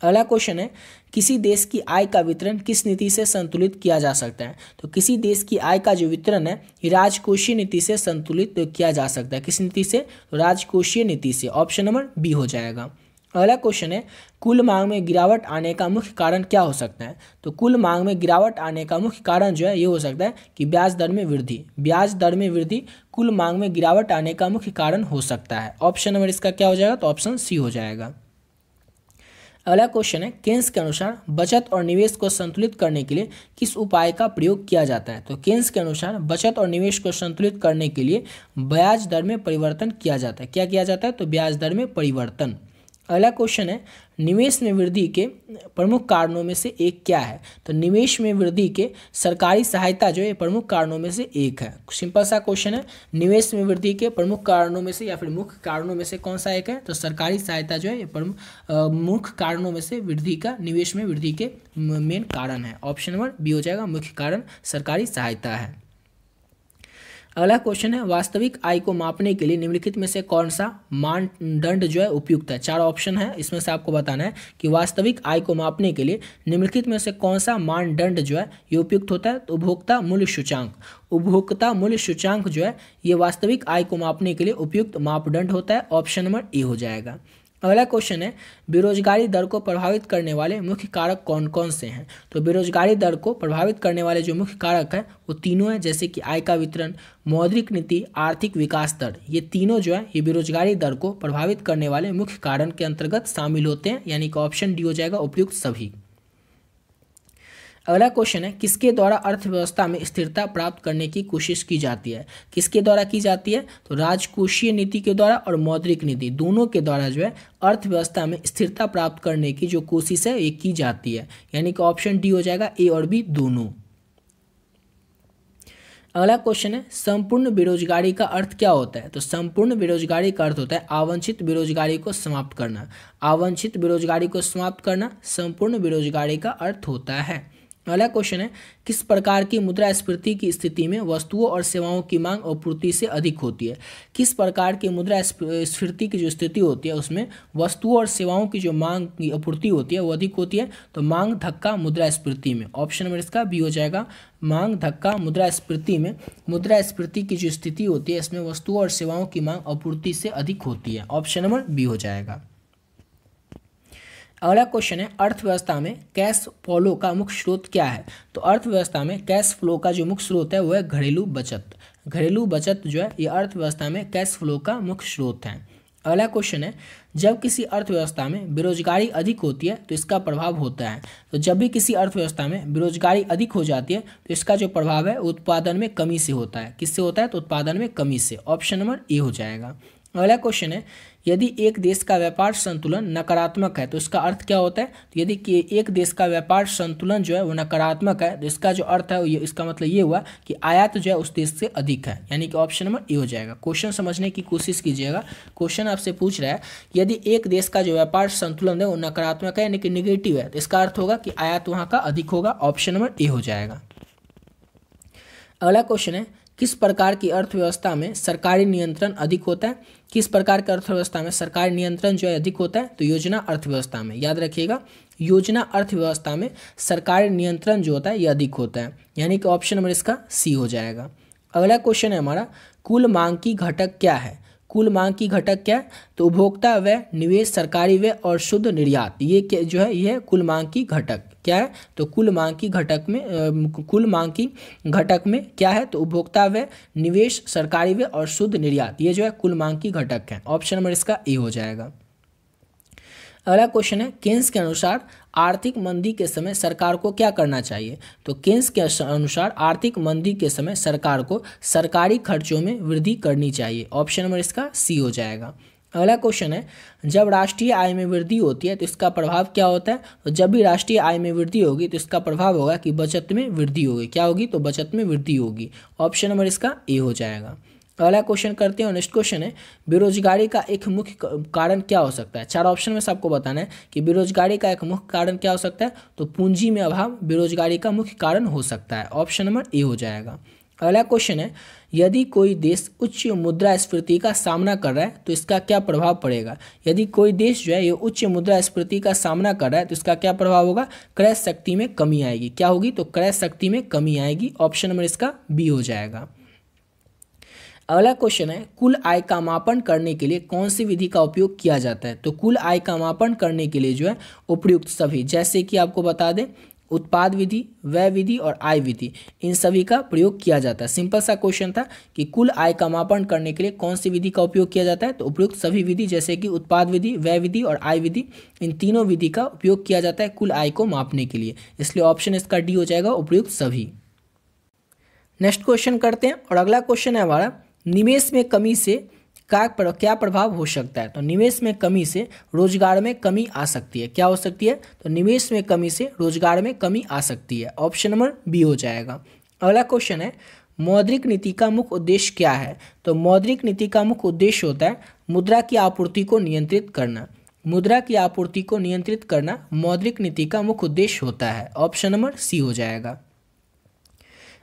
अगला क्वेश्चन है, किसी देश की आय का वितरण किस नीति से संतुलित किया जा सकता है? तो किसी देश की आय का जो वितरण है ये राजकोषीय नीति से संतुलित किया जा सकता है। किस नीति से? तो राजकोषीय नीति से। ऑप्शन नंबर बी हो जाएगा। अगला क्वेश्चन है, कुल मांग में गिरावट आने का मुख्य कारण क्या हो सकता है? तो कुल मांग में गिरावट आने का मुख्य कारण जो है ये हो सकता है कि ब्याज दर में वृद्धि। ब्याज दर में वृद्धि कुल मांग में गिरावट आने का मुख्य कारण हो सकता है। ऑप्शन नंबर इसका क्या हो जाएगा? तो ऑप्शन सी हो जाएगा। अगला क्वेश्चन है, केन्स के अनुसार बचत और निवेश को संतुलित करने के लिए किस उपाय का प्रयोग किया जाता है? तो केन्स के अनुसार बचत और निवेश को संतुलित करने के लिए ब्याज दर में परिवर्तन किया जाता है। क्या किया जाता है? तो ब्याज दर में परिवर्तन। अगला क्वेश्चन है, निवेश में वृद्धि के प्रमुख कारणों में से एक क्या है? तो निवेश में वृद्धि के सरकारी सहायता जो है प्रमुख कारणों में से एक है। सिंपल सा क्वेश्चन है, निवेश में वृद्धि के प्रमुख कारणों में से या फिर मुख्य कारणों में से कौन सा एक है? तो सरकारी सहायता जो है ये प्रमुख मुख्य कारणों में से वृद्धि का, निवेश में वृद्धि के मेन कारण है। ऑप्शन नंबर बी हो जाएगा, मुख्य कारण सरकारी सहायता है। अगला क्वेश्चन है, वास्तविक आय को मापने के लिए निम्नलिखित में से कौन सा मानदंड जो है उपयुक्त है? 4 ऑप्शन है, इसमें से आपको बताना है कि वास्तविक आय को मापने के लिए निम्नलिखित में से कौन सा मानदंड जो है ये उपयुक्त होता है? तो उपभोक्ता मूल्य सूचांक। उपभोक्ता मूल्य सूचांक जो है ये वास्तविक आय को मापने के लिए उपयुक्त मापदंड होता है। ऑप्शन नंबर ए हो जाएगा। अगला क्वेश्चन है, बेरोजगारी दर को प्रभावित करने वाले मुख्य कारक कौन कौन से हैं? तो बेरोजगारी दर को प्रभावित करने वाले जो मुख्य कारक है वो तीनों हैं, जैसे कि आय का वितरण, मौद्रिक नीति, आर्थिक विकास दर। ये तीनों जो है ये बेरोजगारी दर को प्रभावित करने वाले मुख्य कारण के अंतर्गत शामिल होते हैं, यानी कि ऑप्शन डी हो जाएगा, उपयुक्त सभी। अगला क्वेश्चन है, किसके द्वारा अर्थव्यवस्था में स्थिरता प्राप्त करने की कोशिश की जाती है? किसके द्वारा की जाती है? तो राजकोषीय नीति के द्वारा और मौद्रिक नीति दोनों के द्वारा जो है अर्थव्यवस्था में स्थिरता प्राप्त करने की जो कोशिश है ये की जाती है, यानी कि ऑप्शन डी हो जाएगा, ए और बी दोनों। अगला क्वेश्चन है, संपूर्ण बेरोजगारी का अर्थ क्या होता है? तो संपूर्ण बेरोजगारी का अर्थ होता है आवांछित बेरोजगारी को समाप्त करना। आवांछित बेरोजगारी को समाप्त करना संपूर्ण बेरोजगारी का अर्थ होता है। अगला क्वेश्चन है, किस प्रकार की मुद्रास्फीति की स्थिति में वस्तुओं और सेवाओं की मांग आपूर्ति से अधिक होती है? किस प्रकार की मुद्रास्फीति की जो स्थिति होती है उसमें वस्तुओं और सेवाओं की जो मांग की आपूर्ति होती है वो अधिक होती है? तो मांग धक्का मुद्रास्फीति में। ऑप्शन नंबर इसका बी हो जाएगा, मांग धक्का मुद्रास्फीति में। मुद्रास्फीति की जो स्थिति होती है इसमें वस्तुओं और सेवाओं की मांग आपूर्ति से अधिक होती है। ऑप्शन नंबर बी हो जाएगा। अगला क्वेश्चन है, अर्थव्यवस्था में कैश फ्लो का मुख्य स्रोत क्या है? तो अर्थव्यवस्था में कैश फ्लो का जो मुख्य स्रोत है वो है घरेलू बचत। घरेलू बचत जो है ये अर्थव्यवस्था में कैश फ्लो का मुख्य स्रोत है। अगला क्वेश्चन है, जब किसी अर्थव्यवस्था में बेरोजगारी अधिक होती है तो इसका प्रभाव होता है। तो जब भी किसी अर्थव्यवस्था में बेरोजगारी अधिक हो जाती है तो इसका जो प्रभाव है उत्पादन में कमी से होता है। किससे होता है? तो उत्पादन में कमी से। ऑप्शन नंबर ए हो जाएगा। अगला क्वेश्चन है, यदि एक देश का व्यापार संतुलन नकारात्मक है तो इसका अर्थ क्या होता है? तो यदि कि एक देश का व्यापार संतुलन जो है वो नकारात्मक है तो इसका जो अर्थ है इसका मतलब ये हुआ कि आयात जो है उस देश से अधिक है, यानी कि ऑप्शन नंबर ए हो जाएगा। क्वेश्चन समझने की कोशिश कीजिएगा। क्वेश्चन आपसे पूछ रहा है, यदि एक देश का जो व्यापार संतुलन है वो नकारात्मक है यानी कि निगेटिव है तो इसका अर्थ होगा कि आयात वहाँ का अधिक होगा। ऑप्शन नंबर ए हो जाएगा। अगला क्वेश्चन है, किस प्रकार की अर्थव्यवस्था में सरकारी नियंत्रण अधिक होता है? किस प्रकार की अर्थव्यवस्था में सरकारी नियंत्रण जो है अधिक होता है? तो योजना अर्थव्यवस्था में। याद रखिएगा, योजना अर्थव्यवस्था में सरकारी नियंत्रण जो होता है ये अधिक होता है, यानी कि ऑप्शन नंबर इसका सी हो जाएगा। अगला क्वेश्चन है हमारा, कुल मांग की घटक क्या है? कुल मांग की घटक क्या है? तो उपभोक्ता व्यय, निवेश, सरकारी व्यय और शुद्ध निर्यात, ये जो है ये कुल मांग की घटक क्या है? तो कुल मांग की घटक में कुल मांग की घटक में क्या है? तो उपभोक्ता व्यय, निवेश, सरकारी व्यय और शुद्ध निर्यात, ये जो है कुल मांग की घटक है। ऑप्शन नंबर इसका ए हो जाएगा। अगला क्वेश्चन है, केन्स के अनुसार आर्थिक मंदी के समय सरकार को क्या करना चाहिए? तो केन्स के अनुसार आर्थिक मंदी के समय सरकार को सरकारी खर्चों में वृद्धि करनी चाहिए। ऑप्शन नंबर इसका सी हो जाएगा। अगला क्वेश्चन है, जब राष्ट्रीय आय में वृद्धि होती है तो इसका प्रभाव क्या होता है? तो जब भी राष्ट्रीय आय में वृद्धि होगी तो इसका प्रभाव होगा कि बचत में वृद्धि होगी। क्या होगी? तो बचत में वृद्धि होगी। ऑप्शन नंबर इसका ए हो जाएगा। अगला क्वेश्चन करते हैं और नेक्स्ट क्वेश्चन है, बेरोजगारी का एक मुख्य कारण क्या हो सकता है? 4 ऑप्शन में से आपको बताना है कि बेरोजगारी का एक मुख्य कारण क्या हो सकता है? तो पूंजी में अभाव बेरोजगारी का मुख्य कारण हो सकता है। ऑप्शन नंबर ए हो जाएगा। अगला क्वेश्चन है, यदि कोई देश उच्च मुद्रास्फीति का सामना कर रहा है तो इसका क्या प्रभाव पड़ेगा। यदि कोई देश जो है ये उच्च मुद्रास्फीति का सामना कर रहा है तो इसका क्या प्रभाव होगा, क्रय शक्ति में कमी आएगी। क्या होगी, तो क्रय शक्ति में कमी आएगी। ऑप्शन नंबर इसका बी हो जाएगा। अगला क्वेश्चन है, कुल आय का मापन करने के लिए कौन सी विधि का उपयोग किया जाता है। तो कुल आय का मापन करने के लिए जो है उपयुक्त सभी, जैसे कि आपको बता दें, उत्पाद विधि, व्यय विधि और आय विधि, इन सभी का प्रयोग किया जाता है। सिंपल सा क्वेश्चन था कि कुल आय का मापन करने के लिए कौन सी विधि का उपयोग किया जाता है। तो उपयुक्त सभी विधि, जैसे कि उत्पाद विधि, व्यय विधि और आय विधि, इन तीनों विधि का उपयोग किया जाता है कुल आय को मापने के लिए। इसलिए ऑप्शन इसका डी हो जाएगा, उपयुक्त सभी। नेक्स्ट क्वेश्चन करते हैं और अगला क्वेश्चन है हमारा, निवेश में कमी से क्या प्रभाव हो सकता है। तो निवेश में कमी से रोजगार में कमी आ सकती है। क्या हो सकती है, तो निवेश में कमी से रोजगार में कमी आ सकती है। ऑप्शन नंबर बी हो जाएगा। अगला क्वेश्चन है, मौद्रिक नीति का मुख्य उद्देश्य क्या है। तो मौद्रिक नीति का मुख्य उद्देश्य होता है मुद्रा की आपूर्ति को नियंत्रित करना। मुद्रा की आपूर्ति को नियंत्रित करना मौद्रिक नीति का मुख्य उद्देश्य होता है। ऑप्शन नंबर सी हो जाएगा।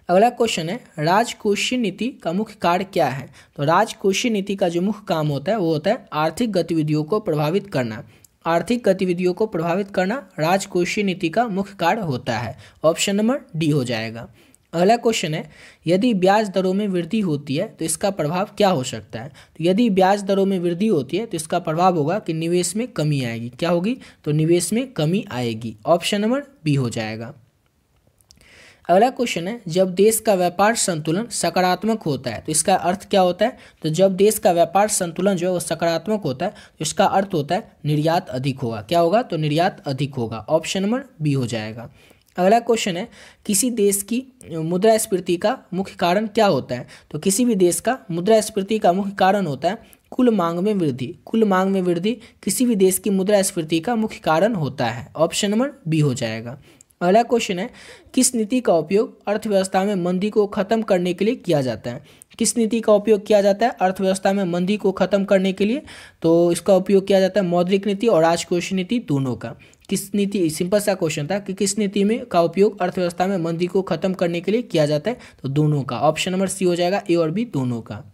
अगला क्वेश्चन है, राजकोषीय नीति का मुख्य कार्य क्या है। तो राजकोषीय नीति का जो मुख्य काम होता है वो होता है आर्थिक गतिविधियों को प्रभावित करना। आर्थिक गतिविधियों को प्रभावित करना राजकोषीय नीति का मुख्य कार्य होता है। ऑप्शन नंबर डी हो जाएगा। अगला क्वेश्चन है, यदि ब्याज दरों में वृद्धि होती है तो इसका प्रभाव क्या हो सकता है। तो यदि ब्याज दरों में वृद्धि होती है तो इसका प्रभाव होगा कि निवेश में कमी आएगी। क्या होगी, तो निवेश में कमी आएगी। ऑप्शन नंबर बी हो जाएगा। अगला क्वेश्चन है, जब देश का व्यापार संतुलन सकारात्मक होता है तो इसका अर्थ क्या होता है। तो जब देश का व्यापार संतुलन जो है वो सकारात्मक होता है तो इसका अर्थ होता है निर्यात अधिक होगा। क्या होगा, तो निर्यात अधिक होगा। ऑप्शन नंबर बी हो जाएगा। अगला क्वेश्चन है, किसी देश की मुद्रास्फीति का मुख्य कारण क्या होता है। तो किसी भी देश का मुद्रास्फीति का मुख्य कारण होता है कुल मांग में वृद्धि। कुल मांग में वृद्धि किसी भी देश की मुद्रास्फीति का मुख्य कारण होता है। ऑप्शन नंबर बी हो जाएगा। अगला क्वेश्चन है, किस नीति का उपयोग अर्थव्यवस्था में मंदी को खत्म करने के लिए किया जाता है। किस नीति का उपयोग किया जाता है अर्थव्यवस्था में मंदी को खत्म करने के लिए। तो इसका उपयोग किया जाता है मौद्रिक नीति और राजकोषीय नीति दोनों का। किस नीति, सिंपल सा क्वेश्चन था कि किस नीति में का उपयोग अर्थव्यवस्था में मंदी को खत्म करने के लिए किया जाता है। तो दोनों का। ऑप्शन नंबर सी हो जाएगा, ए और बी दोनों का।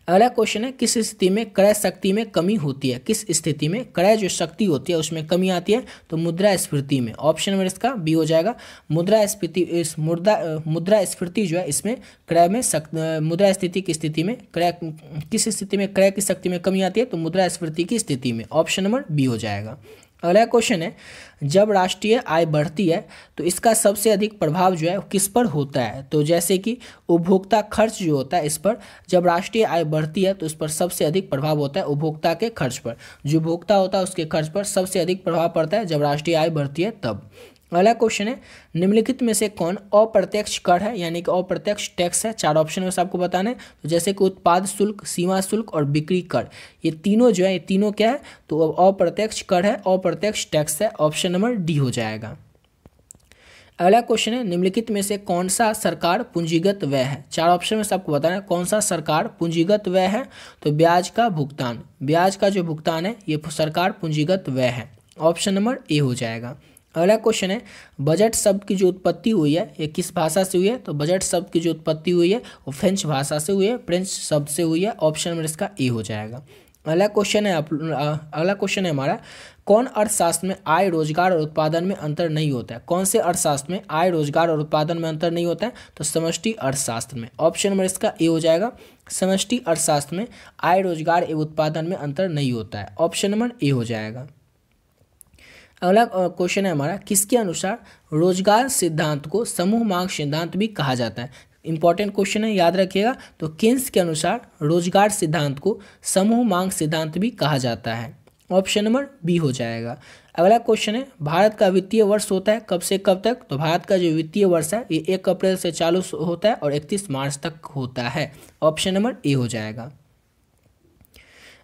अगला क्वेश्चन है, किस स्थिति में क्रय शक्ति में कमी होती है। किस स्थिति में क्रय जो शक्ति होती है उसमें कमी आती है। तो मुद्रास्फीति में। ऑप्शन नंबर इसका बी हो जाएगा। मुद्रास्फीति जो है इसमें क्रय में मुद्रास्फीति की स्थिति में क्रय, किस स्थिति में क्रय की शक्ति में कमी आती है। तो मुद्रास्फीति की स्थिति में। ऑप्शन नंबर बी हो जाएगा। अगला क्वेश्चन है, जब राष्ट्रीय आय बढ़ती है तो इसका सबसे अधिक प्रभाव जो है किस पर होता है। तो जैसे कि उपभोक्ता खर्च जो होता है इस पर, जब राष्ट्रीय आय बढ़ती है तो इस पर सबसे अधिक प्रभाव होता है उपभोक्ता के खर्च पर। जो उपभोक्ता होता है उसके खर्च पर सबसे अधिक प्रभाव पड़ता है जब राष्ट्रीय आय बढ़ती है तब। अगला क्वेश्चन है, निम्नलिखित में से कौन अप्रत्यक्ष कर है, यानी कि अप्रत्यक्ष टैक्स है। चार ऑप्शन में से आपको बताना है। तो जैसे कि उत्पाद शुल्क, सीमा शुल्क और बिक्री कर, ये तीनों जो है ये तीनों क्या है, तो अप्रत्यक्ष कर है, अप्रत्यक्ष टैक्स है। ऑप्शन नंबर डी हो जाएगा। अगला क्वेश्चन है, निम्नलिखित में से कौन सा सरकार पूंजीगत व्यय है। चार ऑप्शन में से आपको बताना है कौन सा सरकार पूंजीगत व्यय है। तो ब्याज का भुगतान, ब्याज का जो भुगतान है ये सरकार पूंजीगत व्यय है। ऑप्शन नंबर ए हो जाएगा। अगला क्वेश्चन है, बजट शब्द की जो उत्पत्ति हुई है ये किस भाषा से हुई है। तो बजट शब्द की जो उत्पत्ति हुई है वो फ्रेंच भाषा से हुई है, फ्रेंच शब्द से हुई है। ऑप्शन नंबर इसका ए हो जाएगा। अगला क्वेश्चन है हमारा, कौन अर्थशास्त्र में आय, रोजगार और उत्पादन में अंतर नहीं होता है। कौन से अर्थशास्त्र में आय, रोजगार और उत्पादन में अंतर नहीं होता है। तो समष्टि अर्थशास्त्र में। ऑप्शन नंबर इसका ए हो जाएगा। समष्टि अर्थशास्त्र में आय, रोजगार एवं उत्पादन में अंतर नहीं होता है। ऑप्शन नंबर ए हो जाएगा। अगला क्वेश्चन है हमारा, किसके अनुसार रोजगार सिद्धांत को समूह मांग सिद्धांत भी कहा जाता है। इंपॉर्टेंट क्वेश्चन है, याद रखिएगा। तो केन्स के अनुसार रोजगार सिद्धांत को समूह मांग सिद्धांत भी कहा जाता है। ऑप्शन नंबर बी हो जाएगा। अगला क्वेश्चन है, भारत का वित्तीय वर्ष होता है कब से कब तक। तो भारत का जो वित्तीय वर्ष है ये 1 अप्रैल से चालू होता है और 31 मार्च तक होता है। ऑप्शन नंबर ए हो जाएगा।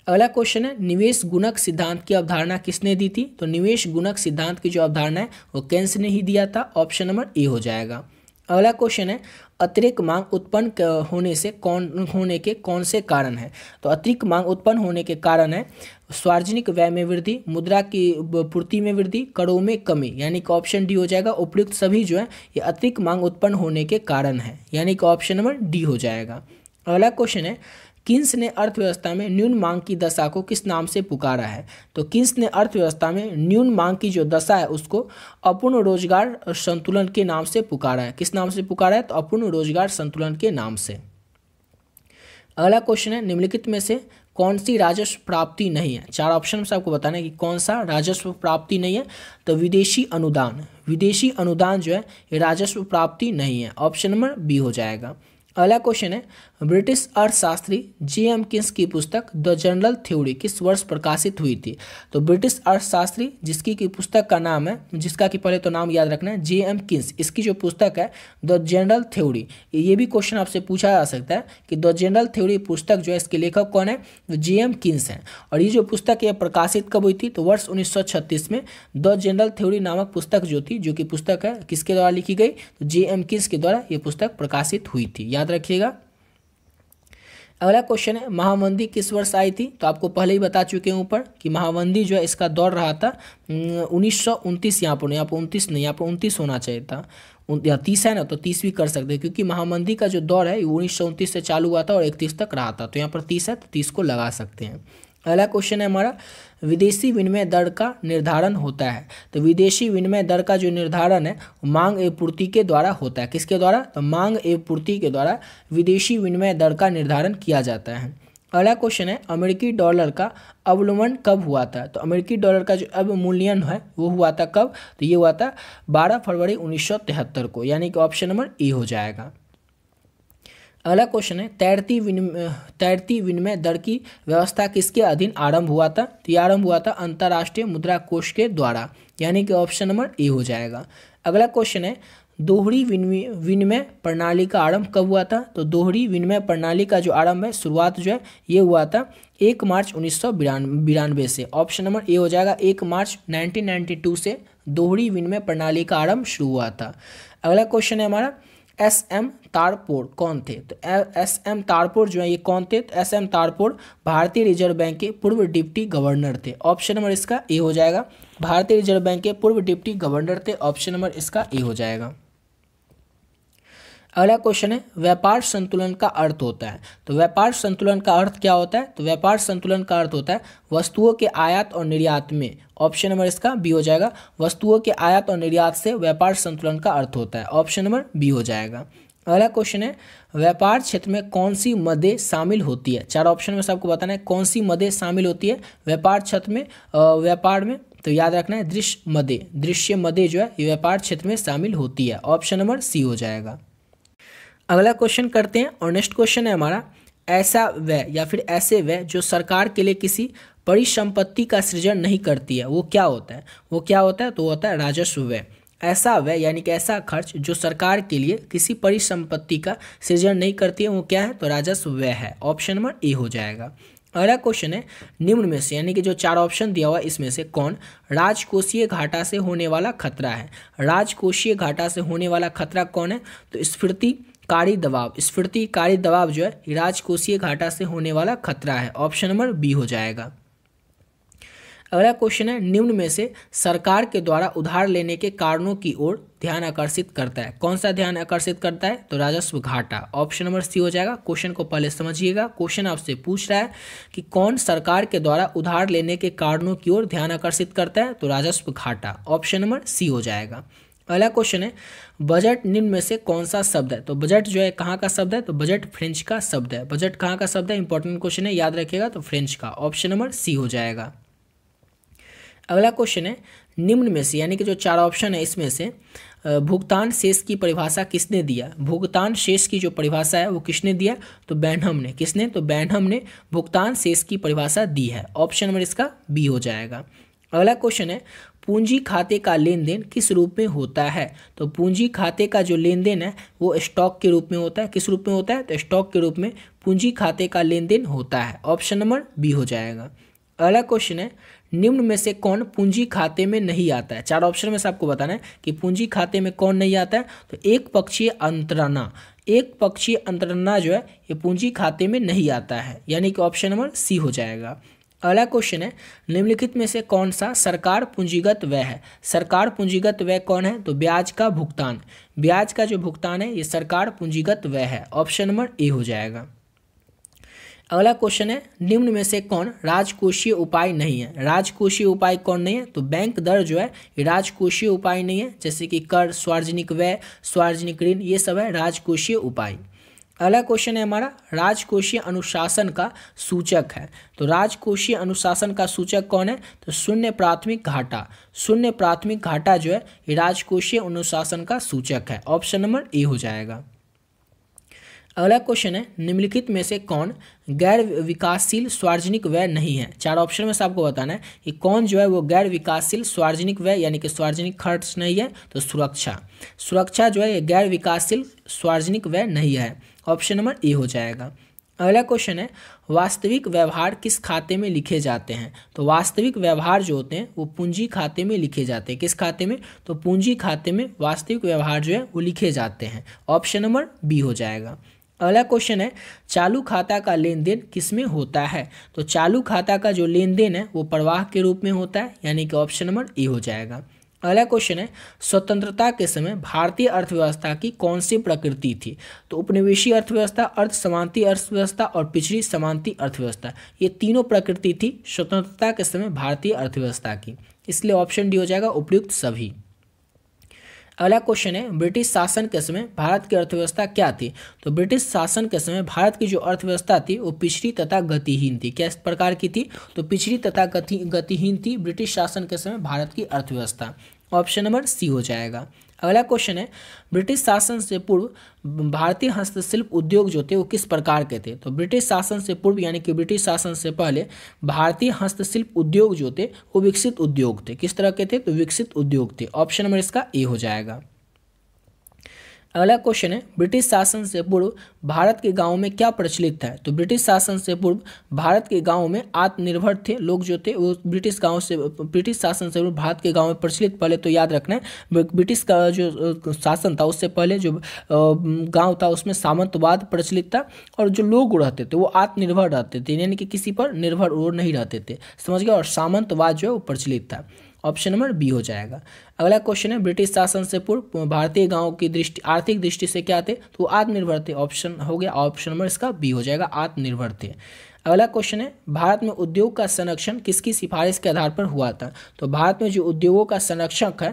अगला क्वेश्चन है, निवेश गुणक सिद्धांत की अवधारणा किसने दी थी। तो निवेश गुणक सिद्धांत की जो अवधारणा है वो केन्स ने ही दिया था। ऑप्शन नंबर ए हो जाएगा। अगला क्वेश्चन है अतिरिक्त मांग उत्पन्न होने के कौन से कारण है। तो अतिरिक्त मांग उत्पन्न होने के कारण है सार्वजनिक व्यय में वृद्धि, मुद्रा की पूर्ति में वृद्धि, करों में कमी, यानी कि ऑप्शन डी हो जाएगा। उपयुक्त सभी जो है ये अतिरिक्त मांग उत्पन्न होने के कारण है, यानी कि ऑप्शन नंबर डी हो जाएगा। अगला क्वेश्चन है किन्स ने अर्थव्यवस्था में न्यून मांग की दशा को किस नाम से पुकारा है। तो किन्स ने अर्थव्यवस्था में न्यून मांग की जो दशा है उसको अपूर्ण रोजगार संतुलन के नाम से पुकारा है। किस नाम से पुकारा है? तो अपूर्ण रोजगार संतुलन के नाम से। अगला क्वेश्चन है निम्नलिखित में से कौन सी राजस्व प्राप्ति नहीं है। चार ऑप्शन से आपको बताना है कि कौन सा राजस्व प्राप्ति नहीं है। तो विदेशी अनुदान, विदेशी अनुदान जो है ये राजस्व प्राप्ति नहीं है, ऑप्शन नंबर बी हो जाएगा। अगला क्वेश्चन है ब्रिटिश अर्थशास्त्री जे.एम. किन्स की पुस्तक द जनरल थ्योरी किस वर्ष प्रकाशित हुई थी। तो ब्रिटिश अर्थशास्त्री जिसकी की पुस्तक का नाम है, जिसका कि पहले तो नाम याद रखना है, जे.एम. किन्स, इसकी जो पुस्तक है द जनरल थ्योरी, ये भी क्वेश्चन आपसे पूछा जा सकता है कि द जनरल थ्योरी पुस्तक जो है इसके लेखक कौन है, तो जे.एम. किन्स हैं। और ये जो पुस्तक है प्रकाशित कब हुई थी, तो वर्ष 1936 में द जनरल थ्योरी नामक पुस्तक जो थी, जो कि पुस्तक है किसके द्वारा लिखी गई, तो जे.एम. किन्स के द्वारा ये पुस्तक प्रकाशित हुई थी, याद रखिएगा। अगला क्वेश्चन है महामंदी किस वर्ष आई थी। तो आपको पहले ही बता चुके हैं ऊपर कि महामंदी जो है इसका दौर रहा था 1929, यहाँ पर 29 नहीं, यहाँ पर 29 होना चाहिए था, या 30 है ना, तो 30 भी कर सकते हैं क्योंकि महामंदी का जो दौर है 1929 से चालू हुआ था और 31 तक रहा था, तो यहाँ पर 30 है तो 30 को लगा सकते हैं। अगला क्वेश्चन है हमारा विदेशी विनिमय दर का निर्धारण होता है। तो विदेशी विनिमय दर का जो निर्धारण है मांग एवं पूर्ति के द्वारा होता है। किसके द्वारा? तो मांग एवं पूर्ति के द्वारा विदेशी विनिमय दर का निर्धारण किया जाता है। अगला क्वेश्चन है अमेरिकी डॉलर का अवमूल्यन कब हुआ था। तो अमेरिकी डॉलर का जो अवमूल्यन है वो हुआ था कब, तो ये हुआ था 12 फरवरी 1973 को, यानी कि ऑप्शन नंबर ए हो जाएगा। अगला क्वेश्चन है तैरती विनिमय दर की व्यवस्था किसके अधीन आरंभ हुआ था। तो ये आरंभ हुआ था अंतर्राष्ट्रीय मुद्रा कोष के द्वारा, यानी कि ऑप्शन नंबर ए हो जाएगा। अगला क्वेश्चन है दोहरी विनिमय प्रणाली का आरंभ कब हुआ था। तो दोहरी विनिमय प्रणाली का जो आरंभ है, शुरुआत जो है ये हुआ था 1 मार्च 1992 से, ऑप्शन नंबर ए हो जाएगा। 1 मार्च 1992 से दोहरी विनिमय प्रणाली का आरंभ शुरू हुआ था। अगला क्वेश्चन है हमारा एस.एम. तारपोर कौन थे। तो एस.एम. तारपोर जो है ये कौन थे। तो एस.एम. तारपोर भारतीय रिजर्व बैंक के पूर्व डिप्टी गवर्नर थे, ऑप्शन नंबर इसका ए हो जाएगा। भारतीय रिजर्व बैंक के पूर्व डिप्टी गवर्नर थे, ऑप्शन नंबर इसका ए हो जाएगा। अगला क्वेश्चन है व्यापार संतुलन का अर्थ होता है। तो व्यापार संतुलन का अर्थ क्या होता है। तो व्यापार संतुलन का अर्थ होता है वस्तुओं के आयात और निर्यात में, ऑप्शन नंबर इसका बी हो जाएगा। वस्तुओं के आयात और निर्यात से व्यापार संतुलन का अर्थ होता है, ऑप्शन नंबर बी हो जाएगा। अगला क्वेश्चन है व्यापार क्षेत्र में कौन सी मदें शामिल होती है। चार ऑप्शन में सबको बताना है कौन सी मदें शामिल होती है व्यापार क्षेत्र में, व्यापार में। तो याद रखना है दृश्य मदें जो है ये व्यापार क्षेत्र में शामिल होती है, ऑप्शन नंबर सी हो जाएगा। अगला क्वेश्चन करते हैं और नेक्स्ट क्वेश्चन है हमारा ऐसा व्यय या फिर ऐसे व्यय जो सरकार के लिए किसी परिसंपत्ति का सृजन नहीं करती है, वो क्या होता है। वो क्या होता है, तो वो होता है राजस्व व्यय। ऐसा व्यय यानी कि ऐसा खर्च जो सरकार के लिए किसी परिसंपत्ति का सृजन नहीं करती है, वो क्या है, तो राजस्व व्यय है, ऑप्शन नंबर ए हो जाएगा। अगला क्वेश्चन है निम्न में से, यानी कि जो चार ऑप्शन दिया हुआ है इसमें से कौन राजकोषीय घाटा से होने वाला खतरा है। राजकोषीय घाटा से होने वाला खतरा कौन है, तो स्फीतिकारी दबाव जो है राजकोषीय घाटा से होने वाला खतरा है, ऑप्शन नंबर बी हो जाएगा। अगला क्वेश्चन है निम्न में से सरकार के द्वारा उधार लेने के कारणों की ओर ध्यान आकर्षित करता है। कौन सा ध्यान आकर्षित करता है, तो राजस्व घाटा, ऑप्शन नंबर सी हो जाएगा। क्वेश्चन को पहले समझिएगा, क्वेश्चन आपसे पूछ रहा है कि कौन सरकार के द्वारा उधार लेने के कारणों की ओर ध्यान आकर्षित करता है, तो राजस्व घाटा, ऑप्शन नंबर सी हो जाएगा। अगला क्वेश्चन है बजट निम्न में से कौन सा शब्द है। तो बजट जो है कहाँ का शब्द है, तो बजट फ्रेंच का शब्द है। बजट कहाँ का शब्द है, इंपॉर्टेंट क्वेश्चन है, याद रखिएगा, तो फ्रेंच का, ऑप्शन नंबर सी हो जाएगा। अगला क्वेश्चन है निम्न में से, यानी कि जो चार ऑप्शन है इसमें से भुगतान शेष की परिभाषा किसने दिया। भुगतान शेष की जो परिभाषा है वो किसने दिया, तो बैनहम ने। किसने, तो बैनहम ने भुगतान शेष की परिभाषा दी है, ऑप्शन नंबर इसका बी हो जाएगा। अगला क्वेश्चन है पूंजी खाते का लेन देन किस रूप में होता है। तो पूंजी खाते का जो लेन देन है वो स्टॉक के रूप में होता है। किस रूप में होता है, तो स्टॉक के रूप में पूंजी खाते का लेन देन होता है, ऑप्शन नंबर बी हो जाएगा। अगला क्वेश्चन है निम्न में से कौन पूंजी खाते में नहीं आता है? 4 ऑप्शन में से आपको बताना है कि पूंजी खाते में कौन नहीं आता है। तो एक पक्षीय अंतरणा जो है ये पूंजी खाते में नहीं आता है, यानी कि ऑप्शन नंबर सी हो जाएगा। अगला क्वेश्चन है, निम्नलिखित में से कौन सा सरकार पूंजीगत व्यय है? सरकार पूंजीगत व्यय कौन है? तो ब्याज का भुगतान, ब्याज का जो भुगतान है ये सरकार पूंजीगत व्यय है, ऑप्शन नंबर ए हो जाएगा। अगला क्वेश्चन है, निम्न में से कौन राजकोषीय उपाय नहीं है? राजकोषीय उपाय कौन नहीं है? तो बैंक दर जो है ये राजकोषीय उपाय नहीं है, जैसे कि कर, सार्वजनिक व्यय, सार्वजनिक ऋण, ये सब है राजकोषीय उपाय। अगला क्वेश्चन है हमारा, राजकोषीय अनुशासन का सूचक है। तो राजकोषीय अनुशासन का सूचक कौन है? तो शून्य प्राथमिक घाटा, शून्य प्राथमिक घाटा जो है ये राजकोषीय अनुशासन का सूचक है, ऑप्शन नंबर ए हो जाएगा। अगला क्वेश्चन है, निम्नलिखित में से कौन गैर विकासशील सार्वजनिक व्यय नहीं है? 4 ऑप्शन में से आपको बताना है कि कौन जो है वो गैर विकासशील सार्वजनिक व्यय यानी कि सार्वजनिक खर्च नहीं है। तो सुरक्षा जो है ये गैर विकासशील सार्वजनिक व्यय नहीं है, ऑप्शन नंबर ए हो जाएगा। अगला क्वेश्चन है, वास्तविक व्यवहार किस खाते में लिखे जाते हैं? तो वास्तविक व्यवहार जो होते हैं वो पूंजी खाते में लिखे जाते हैं। किस खाते में? तो पूंजी खाते में वास्तविक व्यवहार जो है वो लिखे जाते हैं, ऑप्शन नंबर बी हो जाएगा। अगला क्वेश्चन है, चालू खाता का लेन देन किसमें होता है? तो चालू खाता का जो लेन देन है वो प्रवाह के रूप में होता है, यानी कि ऑप्शन नंबर ए हो जाएगा। अगला क्वेश्चन है, स्वतंत्रता के समय भारतीय अर्थव्यवस्था की कौन सी प्रकृति थी? तो उपनिवेशी अर्थव्यवस्था, अर्ध समांती अर्थव्यवस्था और पिछड़ी समांती अर्थव्यवस्था, ये तीनों प्रकृति थी स्वतंत्रता के समय भारतीय अर्थव्यवस्था की, इसलिए ऑप्शन डी हो जाएगा उपयुक्त सभी। अगला क्वेश्चन है, ब्रिटिश शासन के समय भारत की अर्थव्यवस्था क्या थी? तो ब्रिटिश शासन के समय भारत की जो अर्थव्यवस्था थी वो पिछड़ी तथा गतिहीन थी। किस प्रकार की थी? तो पिछड़ी तथा गतिहीन थी ब्रिटिश शासन के समय भारत की अर्थव्यवस्था, ऑप्शन नंबर सी हो जाएगा। अगला क्वेश्चन है, ब्रिटिश शासन से पूर्व भारतीय हस्तशिल्प उद्योग जो थे वो किस प्रकार के थे? तो ब्रिटिश शासन से पूर्व यानी कि ब्रिटिश शासन से पहले भारतीय हस्तशिल्प उद्योग जो थे वो विकसित उद्योग थे। किस तरह के थे? तो विकसित उद्योग थे, ऑप्शन नंबर इसका ए हो जाएगा। अगला क्वेश्चन है, ब्रिटिश शासन से पूर्व भारत के गांवों में क्या प्रचलित था? तो ब्रिटिश शासन से पूर्व भारत के गांवों में आत्मनिर्भर थे लोग जो थे वो ब्रिटिश शासन से पूर्व भारत के गांव में प्रचलित। पहले तो याद रखना है, ब्रिटिश का जो शासन था उससे पहले जो गांव था उसमें सामंतवाद प्रचलित था और जो लोग रहते थे वो आत्मनिर्भर रहते थे, यानी कि किसी पर निर्भर वो नहीं रहते थे, समझ गए। और सामंतवाद जो है वो प्रचलित था, ऑप्शन नंबर बी हो जाएगा। अगला क्वेश्चन है, ब्रिटिश शासन से पूर्व भारतीय गांवों की दृष्टि आर्थिक दृष्टि से क्या थे? तो आत्मनिर्भर थे, ऑप्शन हो गया, ऑप्शन नंबर इसका बी हो जाएगा, आत्मनिर्भर थे। अगला क्वेश्चन है, भारत में उद्योग का संरक्षण किसकी सिफारिश के आधार पर हुआ था? तो भारत में जो उद्योगों का संरक्षक है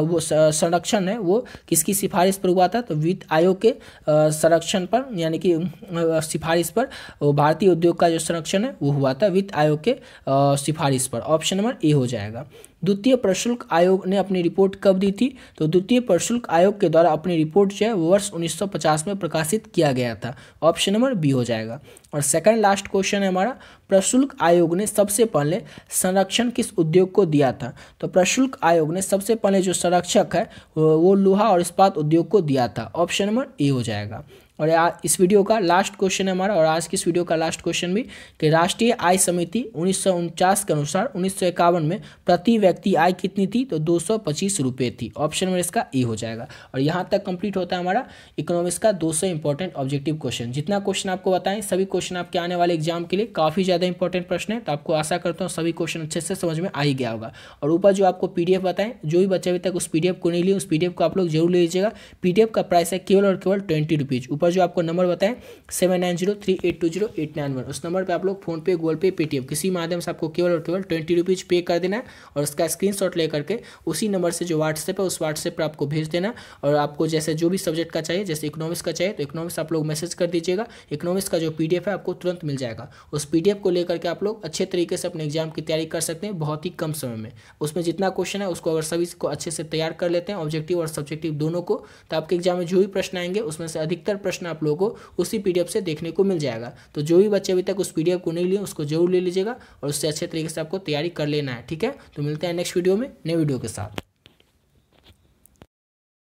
वो संरक्षण है वो किसकी सिफारिश पर हुआ था? तो वित्त आयोग के संरक्षण पर, यानी कि सिफारिश पर भारतीय उद्योग का जो संरक्षण है वो हुआ था वित्त आयोग के सिफारिश पर, ऑप्शन नंबर ए हो जाएगा। द्वितीय प्रशुल्क आयोग ने अपनी रिपोर्ट कब दी थी? तो द्वितीय प्रशुल्क आयोग के द्वारा अपनी रिपोर्ट जो है वर्ष 1950 में प्रकाशित किया गया था, ऑप्शन नंबर बी हो जाएगा। और सेकंड लास्ट क्वेश्चन है हमारा, प्रशुल्क आयोग ने सबसे पहले संरक्षण किस उद्योग को दिया था? तो प्रशुल्क आयोग ने सबसे पहले जो संरक्षक है वो लोहा और इस्पात उद्योग को दिया था, ऑप्शन नंबर ए हो जाएगा। और इस वीडियो का लास्ट क्वेश्चन है हमारा, और आज की इस वीडियो का लास्ट क्वेश्चन भी कि राष्ट्रीय आय समिति 1949 के अनुसार 1951 में प्रति व्यक्ति आय कितनी थी? तो 225 रुपये थी, ऑप्शन नंबर इसका ए हो जाएगा। और यहाँ तक कंप्लीट होता है हमारा इकोनॉमिक्स का 200 इंपॉर्टेंट ऑब्जेक्टिव क्वेश्चन। जितना क्वेश्चन आपको बताएं सभी क्वेश्चन आपके आने वाले एग्जाम के लिए काफ़ी ज़्यादा इंपॉर्टेंट प्रश्न है, तो आपको आशा करता हूँ सभी क्वेश्चन अच्छे से समझ में आ ही गया होगा। और ऊपर जो आपको PDF बताएं, जो भी बच्चे अभी तक उस PDF को नहीं लिए उस PDF को आप लोग जरूर ले लीजिएगा। PDF का प्राइस है केवल और केवल 20 रुपीज़। ऊपर जो आपको नंबर बताएं 7903820891, उस नंबर पे आप लोग फोन पे, गूगल पे, पेटीएम किसी माध्यम से आपको केवल और केवल 20 रुपीज़ पे कर देना है और उसका स्क्रीनशॉट लेकर के उसी नंबर से जो व्हाट्सएप है उस व्हाट्सएप पर आपको भेज देना। और आपको जैसे जो भी सब्जेक्ट का चाहिए, जैसे इकोनॉमिक्स का चाहिए तो इकोनॉमिक्स आप लोग मैसेज कर दीजिएगा। इकोनॉमिक्स का जो PDF है आपको तुरंत मिल जाएगा। उस PDF को लेकर के आप लोग अच्छे तरीके से अपने एग्जाम की तैयारी कर सकते हैं बहुत ही कम समय में। उसमें जितना क्वेश्चन है उसको अगर सभी को अच्छे से तैयार कर लेते हैं, ऑब्जेक्टिव और सब्जेक्टिव दोनों को, तो आपके एग्जाम में जो भी प्रश्न आएंगे उसमें से अधिकतर प्रश्न आप लोगों को उसी PDF से देखने को मिल जाएगा। तो जो भी बच्चे अभी तक उस PDF को नहीं लिए उसको जरूर ले लीजिएगा और उससे अच्छे तरीके से आपको तैयारी कर लेना है, ठीक है। तो मिलते हैं नेक्स्ट वीडियो में नए वीडियो के साथ।